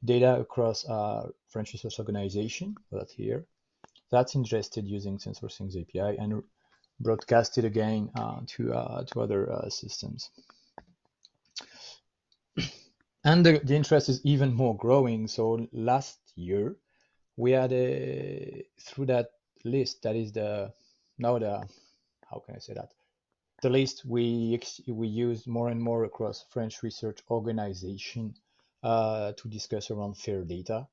data across French research organization, that here, that's ingested using SensorThings API and broadcasted again to other systems. And the interest is even more growing. So last year, we had through that list, that is how can I say that? The list we use more and more across French research organization to discuss around fair data.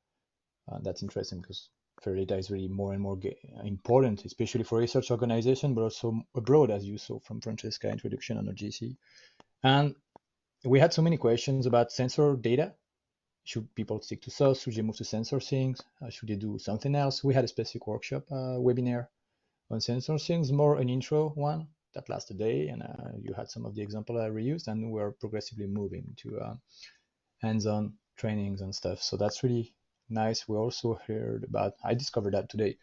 That's interesting because fair data is really more and more important, especially for research organization, but also abroad, as you saw from Francesca introduction on OGC. And we had so many questions about sensor data. Should people stick to SOS? Should they move to SensorThings? Should they do something else? We had a specific workshop webinar on SensorThings, more an intro one that lasted a day, and you had some of the example I reused, and we're progressively moving to hands-on trainings and stuff. So that's really nice. We also heard about, I discovered that today.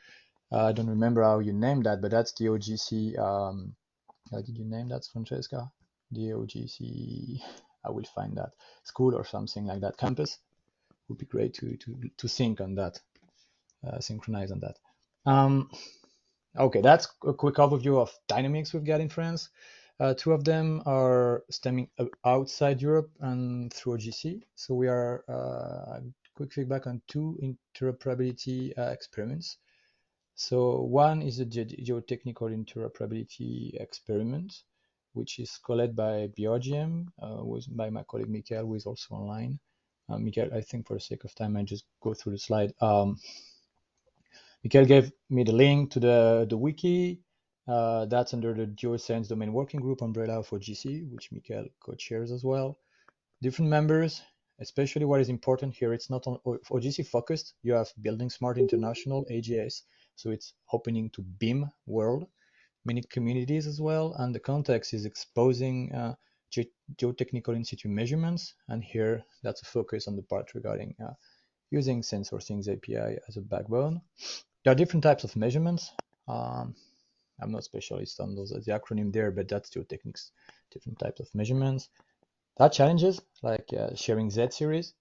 I don't remember how you named that, but that's the OGC. How did you name that, Francesca? The OGC, I will find that, school or something like that, campus. Would be great to sync on that, synchronize on that. Okay, that's a quick overview of dynamics we've got in France. Two of them are stemming outside Europe and through OGC. So we are quick feedback on two interoperability experiments. So one is a geotechnical interoperability experiment, which is co-led by BRGM, by my colleague Michael, who is also online. Michael, I think for the sake of time, I just go through the slide. Michael gave me the link to the wiki. That's under the Geoscience Domain Working Group umbrella of OGC, which Michael co-chairs as well. Different members, especially what is important here, it's not on OGC focused. You have Building Smart International, AGS, So it's opening to BIM world, many communities as well, and the context is exposing geotechnical in situ measurements, and here that's a focus on the part regarding using SensorThings API as a backbone. There are different types of measurements. I'm not specialist on those, the acronym there, but that's geotechnics, different types of measurements. There are challenges like sharing Z series,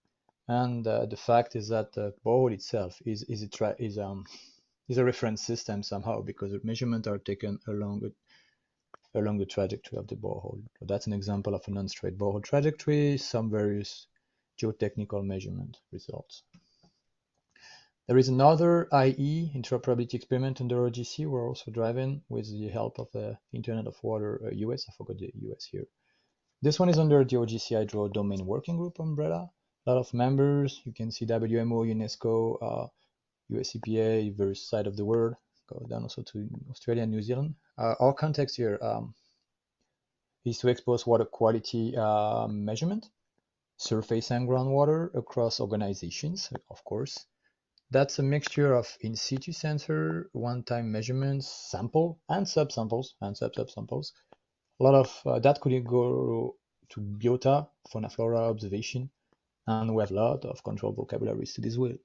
and the fact is that the borehole itself is a reference system somehow, because the measurements are taken along the trajectory of the borehole. So that's an example of a non-straight borehole trajectory, some various geotechnical measurement results. There is another IE, interoperability experiment under OGC. We're also driving with the help of the Internet of Water US. I forgot the US here. This one is under the OGC Hydro Domain Working Group umbrella. A lot of members. You can see WMO, UNESCO, US EPA, various sides of the world. Go down also to Australia and New Zealand. Our context here is to expose water quality measurement, surface and groundwater across organizations, of course. That's a mixture of in situ sensor, one-time measurements, sample, and subsamples, and sub-subsamples. A lot of that could go to biota, fauna, flora observation, and we have a lot of control vocabularies to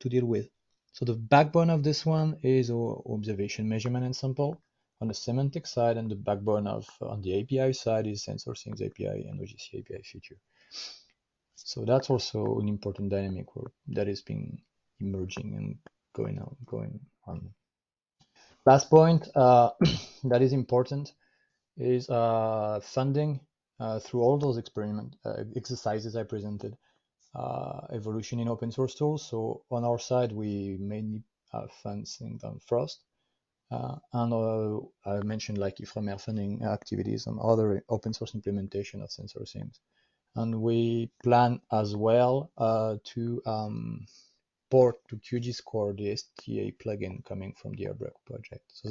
deal with. So the backbone of this one is observation, measurement, and sample on the semantic side, and the backbone of on the API side is SensorThings API and OGC API feature. So that's also an important dynamic that is being emerging and going on. Last point that is important is funding through all those exercises I presented. Evolution in open source tools. So on our side, we mainly fund things on Frost. And I mentioned like Ifremer funding activities and other open source implementation of SensorThings. And we plan as well to port to QGIS the STA plugin coming from the Airbrush project, so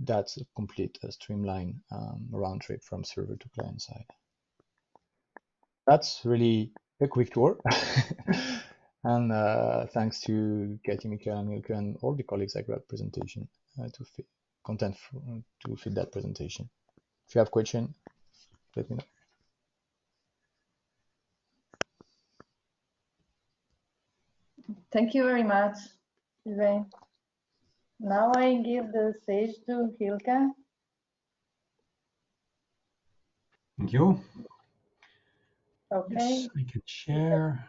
that's a complete streamline round trip from server to client side. That's really a quick tour. And thanks to Katie, Mikael, and Ilke, and all the colleagues I grabbed presentation to fit content to fit that presentation. If you have question, let me know. Thank you very much, Sylvain. Now I give the stage to Hilke. Thank you. Okay. Yes, I can share.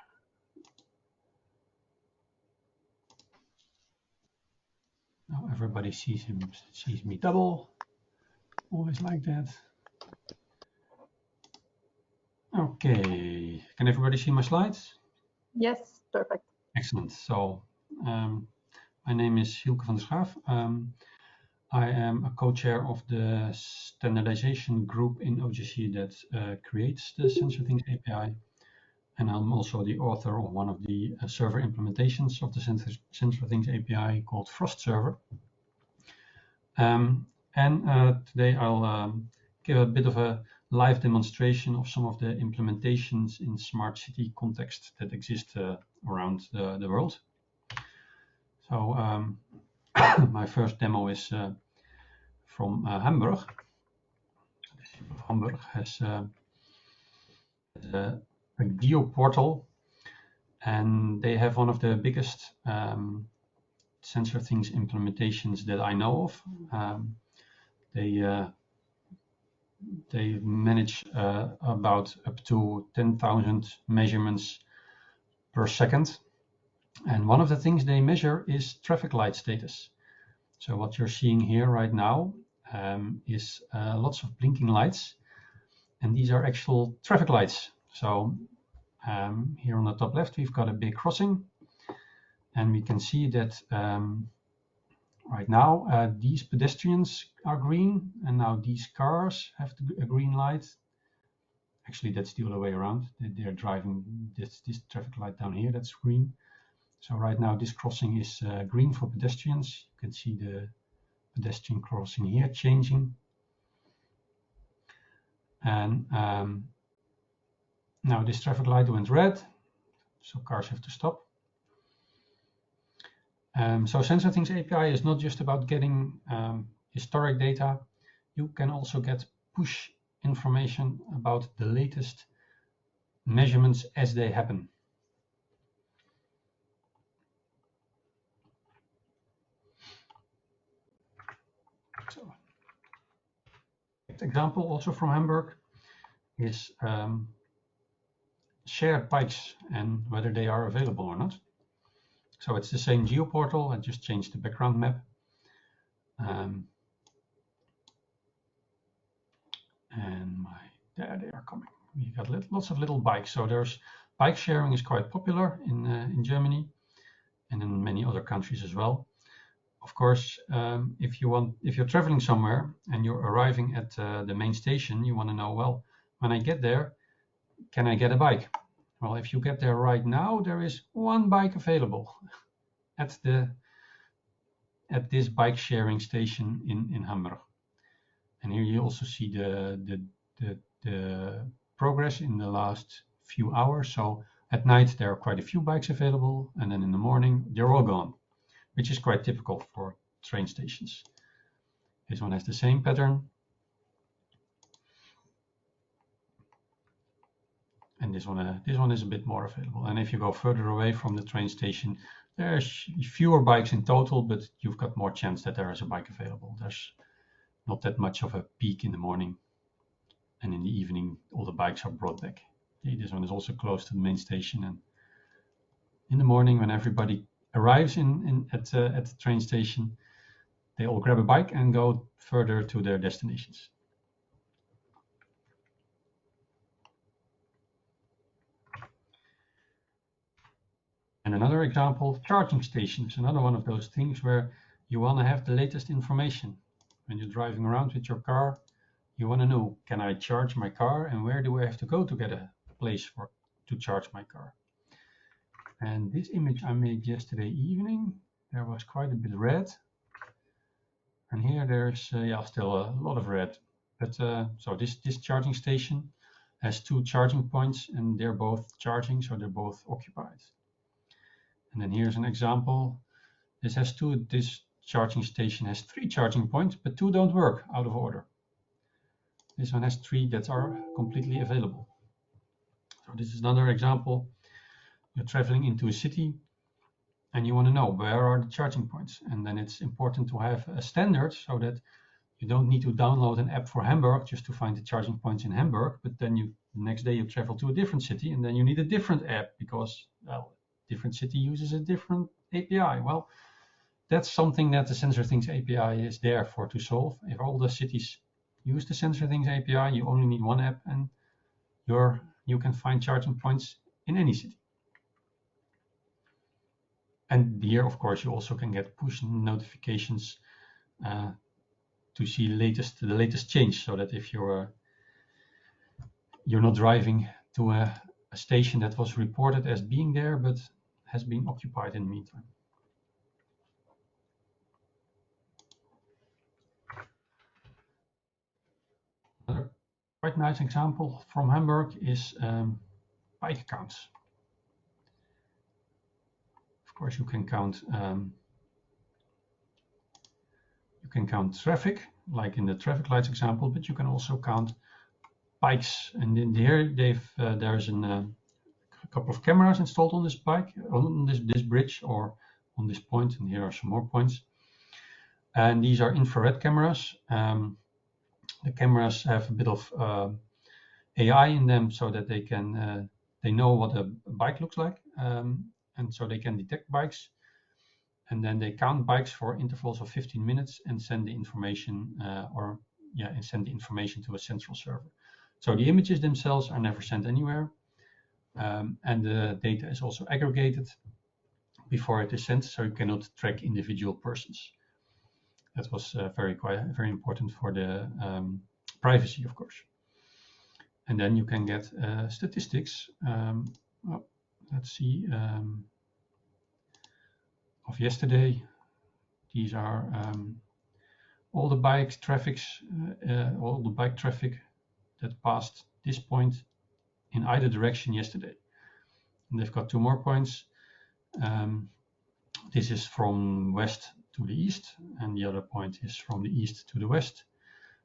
Now everybody sees me double. Always like that. Okay, can everybody see my slides? Yes, perfect. Excellent. So my name is Hilke van der Schaaf. I am a co-chair of the standardization group in OGC that creates the SensorThings API. And I'm also the author of one of the server implementations of the SensorThings API called Frost Server. Today I'll give a bit of a live demonstration of some of the implementations in smart city context that exist around the world. So my first demo is from Hamburg. Hamburg has a geo-portal, and they have one of the biggest SensorThings implementations that I know of. They manage about up to 10,000 measurements per second. And one of the things they measure is traffic light status. So what you're seeing here right now is lots of blinking lights. And these are actual traffic lights. So here on the top left, we've got a big crossing. And we can see that right now, these pedestrians are green, and now these cars have a green light. Actually, that's the other way around. They're driving this traffic light down here, that's green. So right now, this crossing is green for pedestrians. You can see the pedestrian crossing here changing. And now this traffic light went red, so cars have to stop. So SensorThings API is not just about getting historic data. You can also get push information about the latest measurements as they happen. So, example also from Hamburg is shared bikes and whether they are available or not. So it's the same geoportal. I just changed the background map. And there they are coming. We got lots of little bikes. So there's bike sharing is quite popular in Germany and in many other countries as well. Of course, if you're traveling somewhere and you're arriving at the main station, you want to know, well, when I get there, can I get a bike? Well, if you get there right now, there is one bike available at this bike sharing station in Hamburg. And here you also see the progress in the last few hours. So at night there are quite a few bikes available, and then in the morning they're all gone, which is quite typical for train stations. This one has the same pattern. And this one is a bit more available. And if you go further away from the train station, there's fewer bikes in total, but you've got more chance that there is a bike available. There's not that much of a peak in the morning, and in the evening all the bikes are brought back. Okay, this one is also close to the main station, and in the morning when everybody arrives at the train station, they all grab a bike and go further to their destinations. And another example, charging stations, another one of those things where you want to have the latest information. When you're driving around with your car, you want to know, can I charge my car, and where do I have to go to get a place to charge my car? And this image I made yesterday evening, there was quite a bit of red. And here there's still a lot of red. But so this charging station has 2 charging points, and they're both charging, so they're both occupied. And then here's an example. This charging station has 3 charging points, but 2 don't work, out of order. This one has 3 that are completely available. So this is another example. You're traveling into a city and you want to know where are the charging points. And then it's important to have a standard so that you don't need to download an app for Hamburg just to find the charging points in Hamburg. But then the next day you travel to a different city and then you need a different app because, well, different city uses a different API. Well, that's something that the SensorThings API is there for to solve. If all the cities use the SensorThings API, you only need one app and you can find charging points in any city. And here, of course, you also can get push notifications to see the latest change, so that if you're not driving to a station that was reported as being there but has been occupied in the meantime. Another quite nice example from Hamburg is bike counts. Of course, you can count traffic, like in the traffic lights example, but you can also count bikes. And in here, there's a couple of cameras installed on this bike, on this bridge, or on this point. And here are some more points. And these are infrared cameras. The cameras have a bit of AI in them, so that they know what a bike looks like, and so they can detect bikes. And then they count bikes for intervals of 15 minutes and send the information, to a central server. So the images themselves are never sent anywhere, and the data is also aggregated before it is sent, so you cannot track individual persons. That was very important for the privacy, of course. And then you can get statistics. Let's see. Of yesterday, these are all the bike traffic that passed this point in either direction yesterday. And they've got 2 more points. This is from west to the east, and the other point is from the east to the west.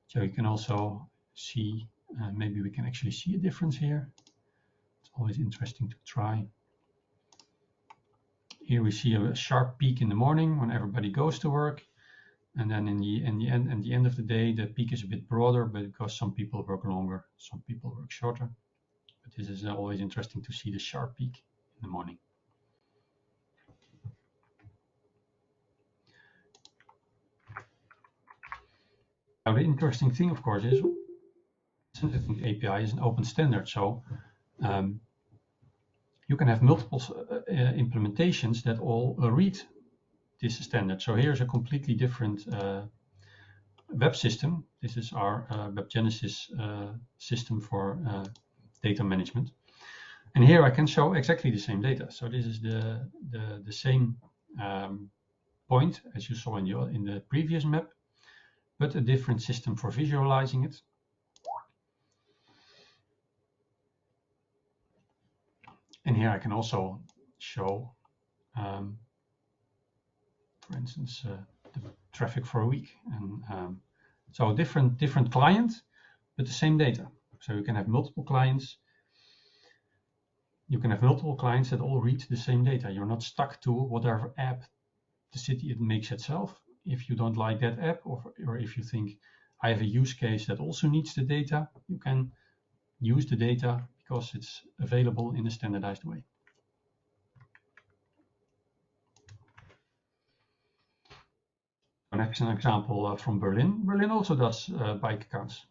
So you can also see, maybe we can actually see a difference here. It's always interesting to try. Here we see a sharp peak in the morning when everybody goes to work, and then at the end of the day, the peak is a bit broader, but because some people work longer, some people work shorter. But this is always interesting to see the sharp peak in the morning. Now the interesting thing, of course, is SensorThings API is an open standard, so you can have multiple implementations that all read this standard. So here's a completely different web system. This is our Web Genesis system for data management. And here I can show exactly the same data. So this is the same point as you saw in the previous map, but a different system for visualizing it. And here I can also show, for instance, the traffic for a week. And so different client, but the same data. So you can have multiple clients. You can have multiple clients that all read the same data. You're not stuck to whatever app the city it makes itself. If you don't like that app, or if you think I have a use case that also needs the data, you can use the data because it's available in a standardized way. Next, an example from Berlin. Berlin also does bike counts,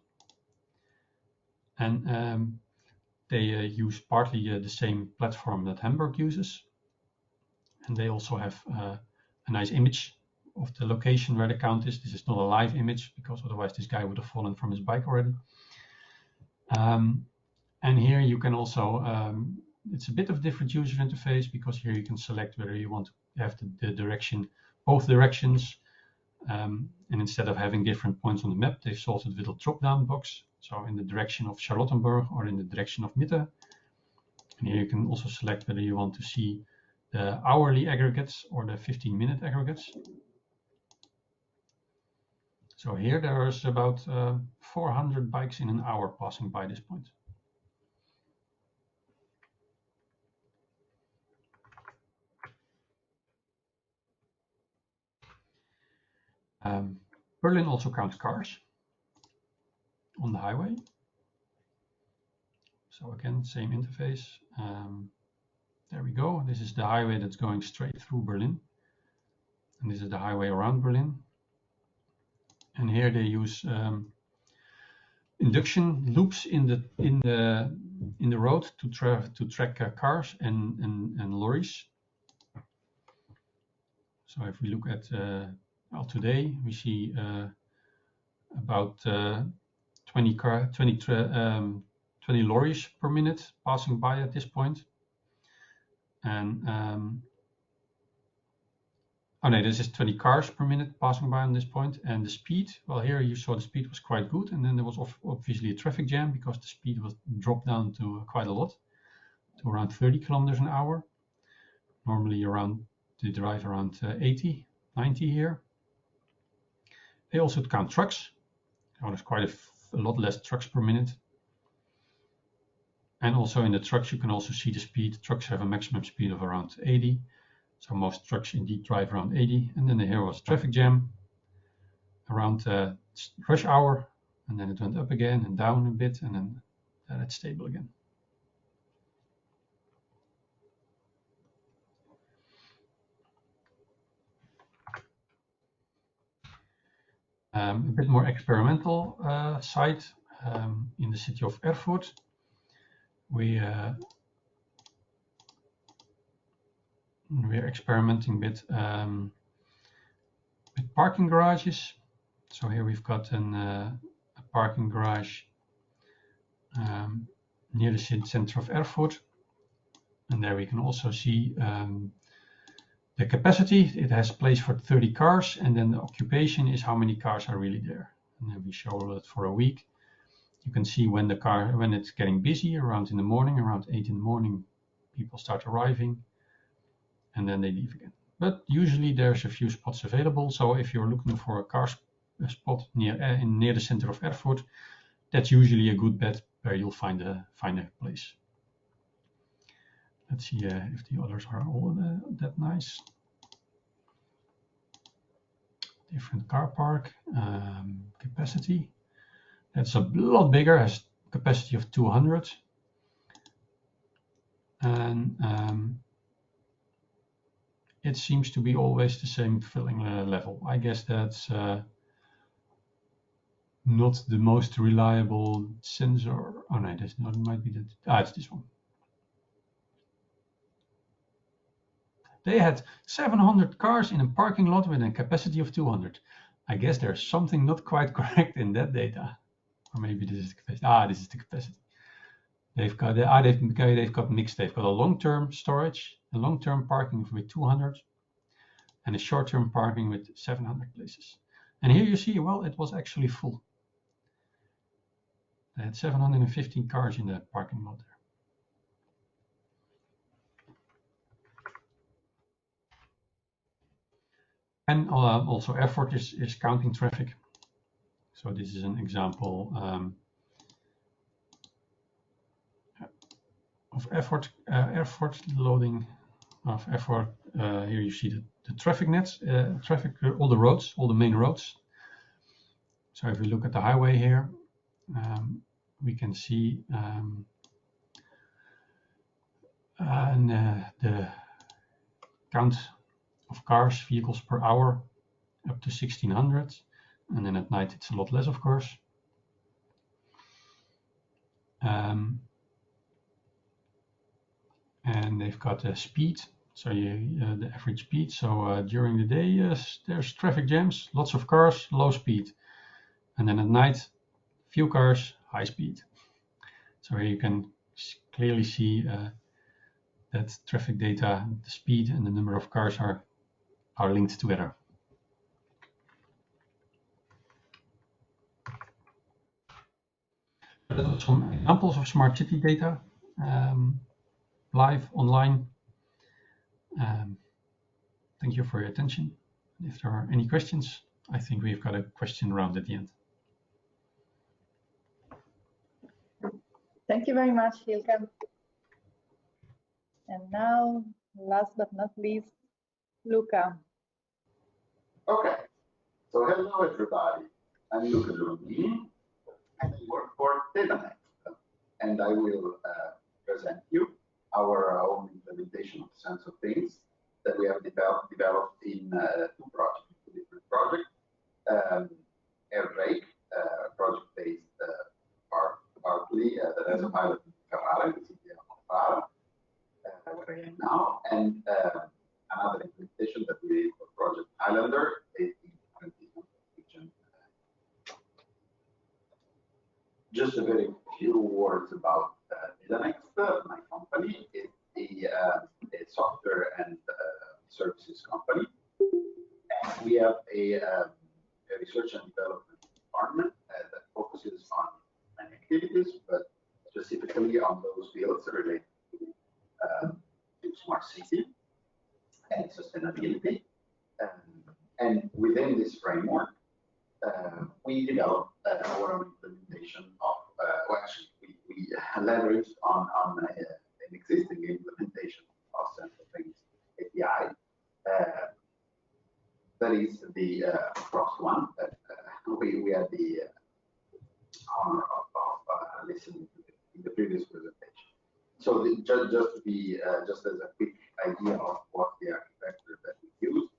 and they use partly the same platform that Hamburg uses, and they also have a nice image of the location where the count is. This is not a live image because otherwise this guy would have fallen from his bike already. And here you can also, it's a bit of a different user interface because here you can select whether you want to have the direction, both directions. And instead of having different points on the map, they've solved it with a drop-down box. So in the direction of Charlottenburg or in the direction of Mitte. And here you can also select whether you want to see the hourly aggregates or the 15-minute aggregates. So here there is about 400 bikes in an hour passing by this point. Berlin also counts cars on the highway. So again, same interface. There we go. This is the highway that's going straight through Berlin. And this is the highway around Berlin. And here they use induction loops in the road to track cars and lorries. So if we look at well, today we see about 20 lorries per minute passing by at this point. And oh no, this is 20 cars per minute passing by on this point. And the speed, well, here you saw the speed was quite good, and then there was obviously a traffic jam because the speed was dropped down to quite a lot, to around 30 kilometers an hour. Normally they drive around 80, 90 here. They also count trucks. Oh, there's quite a lot less trucks per minute. And also in the trucks, you can also see the speed. Trucks have a maximum speed of around 80. So most trucks indeed drive around 80. And then here was traffic jam around rush hour. And then it went up again and down a bit. And then it's stable again. A bit more experimental site in the city of Erfurt. We're experimenting with parking garages. So here we've got a parking garage near the center of Erfurt. And there we can also see the capacity. It has place for 30 cars, and then the occupation is how many cars are really there. And then we show it for a week. You can see when it's getting busy, around in the morning, around 8 in the morning, people start arriving, and then they leave again. but usually there's a few spots available. So if you're looking for a car spot near the center of Erfurt, that's usually a good bet where you'll find a place. Let's see if the others are all that nice. Different car park, capacity. That's a lot bigger, has capacity of 200. And it seems to be always the same filling level. I guess that's not the most reliable sensor. Oh no, that's not, it might be that. Ah, it's this one. They had 700 cars in a parking lot with a capacity of 200. I guess there's something not quite correct in that data. Or maybe this is the capacity. Ah, this is the capacity. They've got they've got mixed. They've got a long-term storage, a long-term parking with 200, and a short-term parking with 700 places. And here you see, well, it was actually full. They had 715 cars in the parking lot there. And also Erfurt is counting traffic. So this is an example of Erfurt loading of Erfurt. Here you see the traffic nets, all the roads, all the main roads. So if we look at the highway here, we can see the count of cars, vehicles per hour, up to 1600, and then at night it's a lot less, of course. And they've got the speed, so the average speed. So during the day, there's traffic jams, lots of cars, low speed, and then at night, few cars, high speed. So here you can clearly see that traffic data, the speed and the number of cars are linked together. Some examples of smart city data live online. Thank you for your attention. If there are any questions, I think we've got a question round at the end. Thank you very much, Hilke. And now, last but not least, Luca. Okay, so hello everybody. I'm Luca Minghini, and I work for DedaNext, and I will present you our own implementation of SensorThings that we have developed in two different projects. AirBrake, project based partly that has a pilot in Ferrara, the city of Ferrara, where I am now, and another implementation that we did for Project Highlander based in the region. Just a very few words about DedaNext. My company is a software and services company. And we have a research and development department that focuses on many activities, but specifically on those fields related to smart city and sustainability. And within this framework, we developed our own implementation of, well, actually, we leveraged on an existing implementation of SensorThings API. That is the first one that we had the honor of listening to in the previous presentation. So just to be just as a quick idea of what the architecture that we use,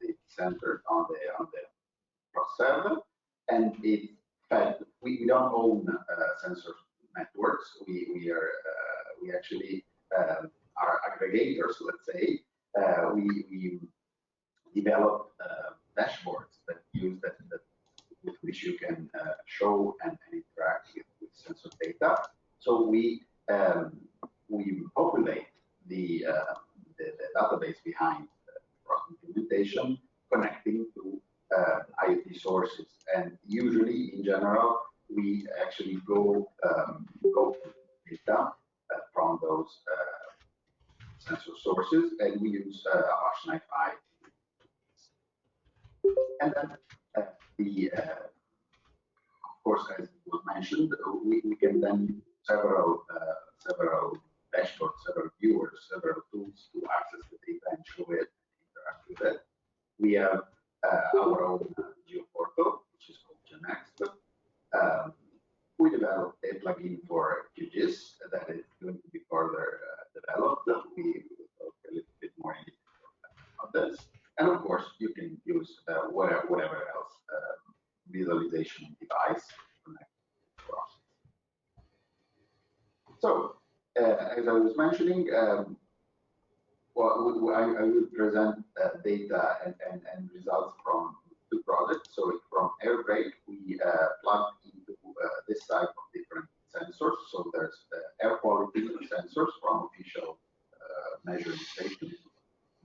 it's centered on the cross server, and it's fed. We don't own sensor networks. We actually are aggregators. Let's say we develop dashboards that use that with which you can show and interact with sensor data. So we populate the database behind implementation, connecting to IoT sources, and usually, in general, we actually go to data from those sensor sources, and we use Apache 95. And then of course, as was mentioned, we can then use several dashboards, several viewers, several tools to access the data and show it, interact with it. We have our own geoportal, which is called DedaNext. We developed a plugin for QGIS that is going to be further developed. We will talk a little bit more in detail about this. And of course, you can use whatever else visualization device connected to the process. So, as I was mentioning, well, I will present data and results from two projects. So from Airbreak, we plugged into this type of different sensors. So there's air quality sensors from official measuring stations,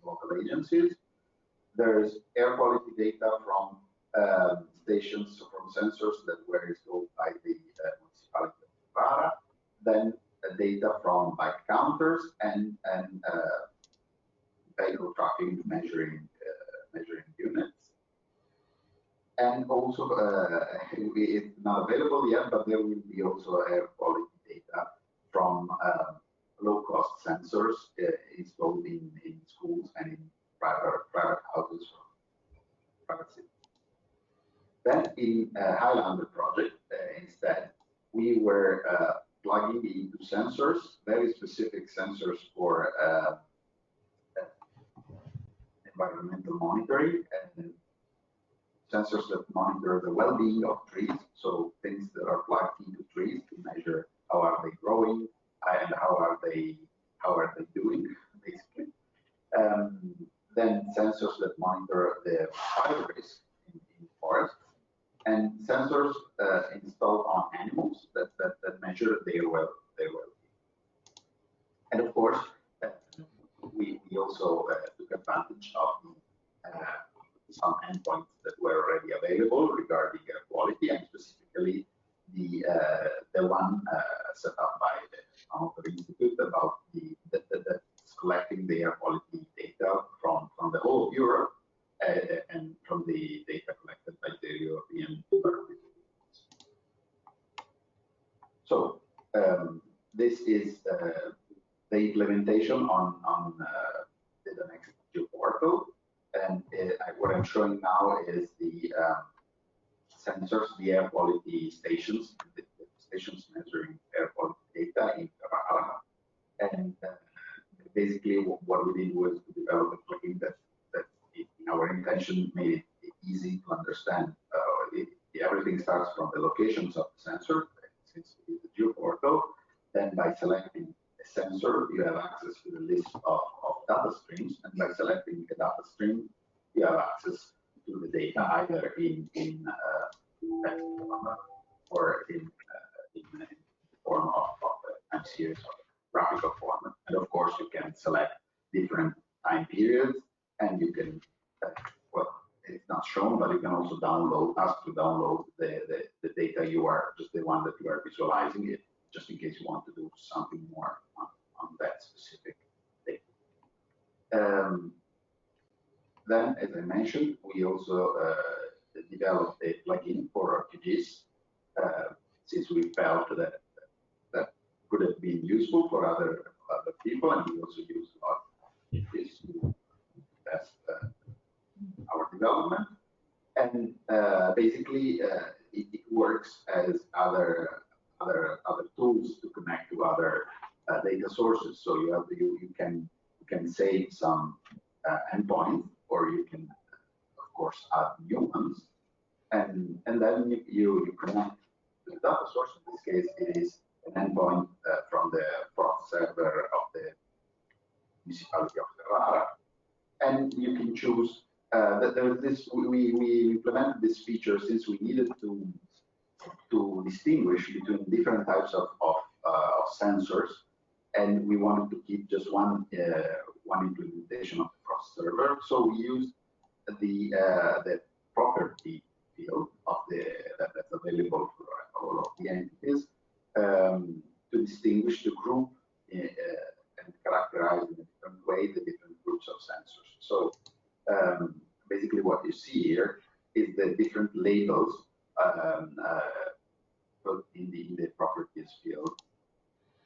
local agencies. There's air quality data from stations, so from sensors that were installed by the Municipality of Ferrara. Then data from bike counters and vehicle tracking measuring units. And also, it's not available yet, but there will be also air quality data from low-cost sensors installed in schools and in private houses from private cities. Then in Highlander project, instead, we were plugging into sensors, very specific sensors for environmental monitoring, and sensors that monitor the well-being of trees, so things that are plugged into trees to measure how are they growing and how are they doing, basically. Then sensors that monitor the fire risk in forests, and sensors installed on animals that measure their well-being. And of course, we also took advantage of some endpoints that were already available regarding air quality, and specifically the one set up by the Noardo Institute about the collecting the air quality data from the whole of Europe and from the data collected by the European Environment. So this is the implementation on the DedaNext geoportal, and what I'm showing now is the sensors, the air quality stations, the stations measuring air quality data in Ferrara. And basically, what we did was to develop a plugin that in our intention made it easy to understand. Everything starts from the locations of the sensor, since it is a geoportal. Then by selecting a sensor, you have access to the list of data streams, and by selecting a data stream, you have access to the data either in text or in the form of time series or graphical format. And of course, you can select different time periods, and you can, well, it's not shown, but you can also ask to download the data you are, just the one that you are visualizing it, just in case you want to do something more on that specific data. Then, as I mentioned, we also developed a plugin for QGIS, since we felt that could have been useful for other people, and we also used a lot of QGIS to test our development. And basically, it works as other tools to connect to other data sources. So you can save some endpoints, or you can, of course, add new ones, and then you connect to the data source. In this case, it is an endpoint from the prod server of the Municipality of Ferrara, and you can choose. We implemented this feature since we needed to distinguish between different types of sensors, and we wanted to keep just one implementation of the cross server. So we used the property field of that's available for all of the entities to distinguish, to group and characterize in a different fields put in the properties field.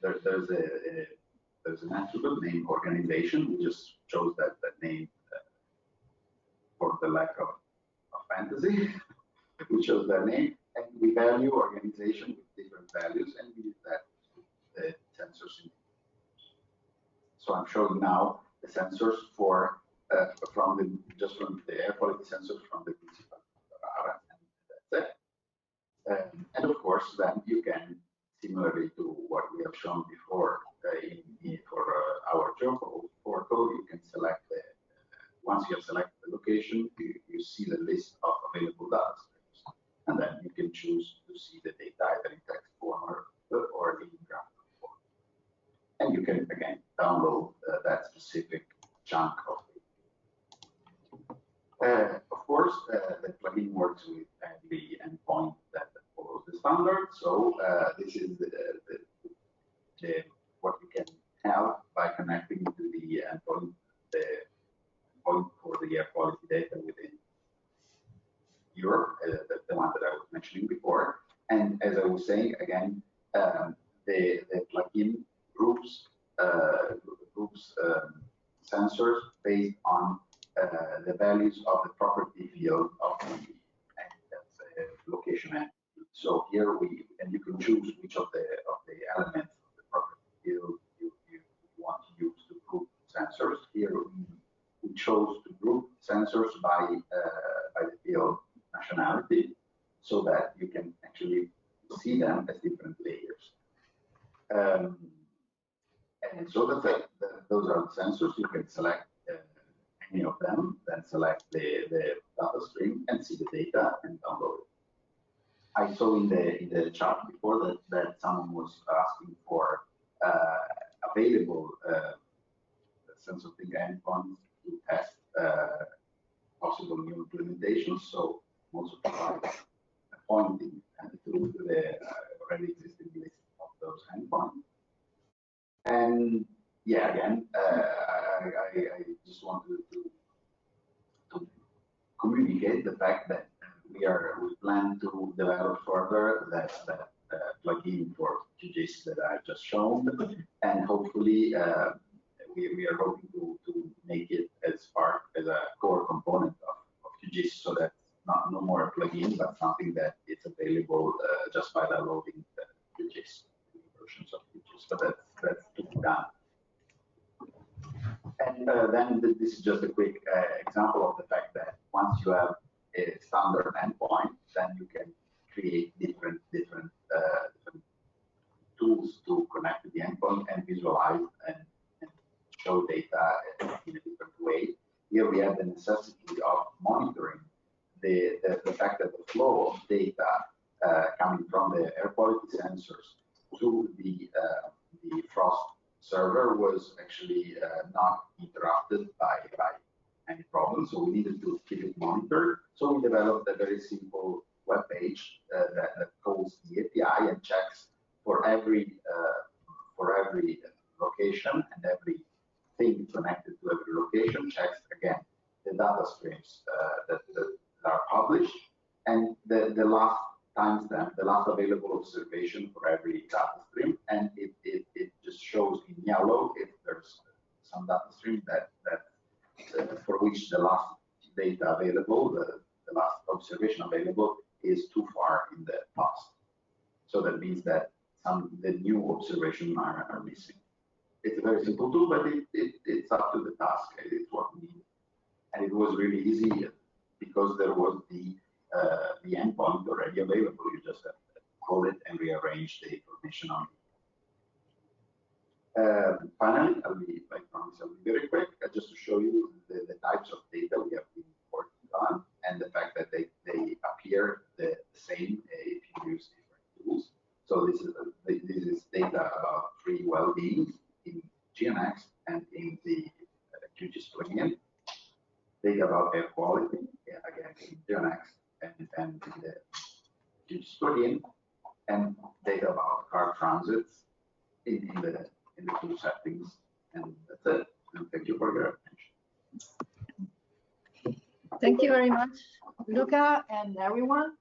There's an attribute named organization. We just chose that name for the lack of fantasy. We chose that name, and we value organization with different values, and we use that the sensors. So I'm showing now the sensors for from the air quality sensors from the Municipality of Ferrara, and that's it. And of course, then you can, similarly to what we have shown before for our geocode portal, you can select once you have selected the location, you see the list of available data streams, and then you can choose to see the data either in text form or in graph form. And you can again download that specific chunk of data. Of course, the plugin works with every endpoint that follows the standard. So this is what you can have by connecting to the endpoint, for the air quality data within Europe, the one that I was mentioning before. And as I was saying, again, the plugin groups sensors based on the values of the property field of the location entity. So here and you can choose which of the elements of the property field you want to use to group sensors. Here we chose to group sensors by the field nationality, so that you can actually see them as different layers. And so those are the sensors. You can select any of them, then select the data stream and see the data and download it. I saw in the chat before that someone was asking for available SensorThings endpoints to test possible new implementations. So most of the pointing to the already existing list of those endpoints. And yeah, again, I just wanted to communicate the fact that we plan to develop further that plugin for QGIS that I've just shown, and hopefully we are hoping to make it as a core component of QGIS, so that no more a plugin, but something that is available just by downloading the QGIS versions of QGIS. But that's to be done. And then this is just a quick example of the fact that once you have a standard endpoint, then you can create different tools to connect to the endpoint and visualize and show data in a different way. Here we have the necessity of monitoring the fact that the flow of data coming from the air quality sensors to the frost server was actually not interrupted by any problem, so we needed to keep it monitored. So we developed a very simple web page that calls the API and checks for every location and every thing connected to every location, checks again the data streams that are published and the last timestamp, the last available observation for every data stream, and it just shows in yellow if there's some data stream that for which the last data available, the last observation available is too far in the past. So that means that the new observations are missing. It's a very simple tool, but it's up to the task. It's what we need. And it was really easy because there was the endpoint already available. You just have to call it and rearrange the information on it. Finally, I promise I'll be very quick, just to show you the types of data we have been working on and the fact that they appear the same if you use different tools. So this is data about tree well-being in DedaNext and in the QGIS plugin. Data about air quality, again in DedaNext and in the QGIS plugin, and data about car transits in the two settings. And that's it. And thank you for your attention. Thank you very much, Luca and everyone.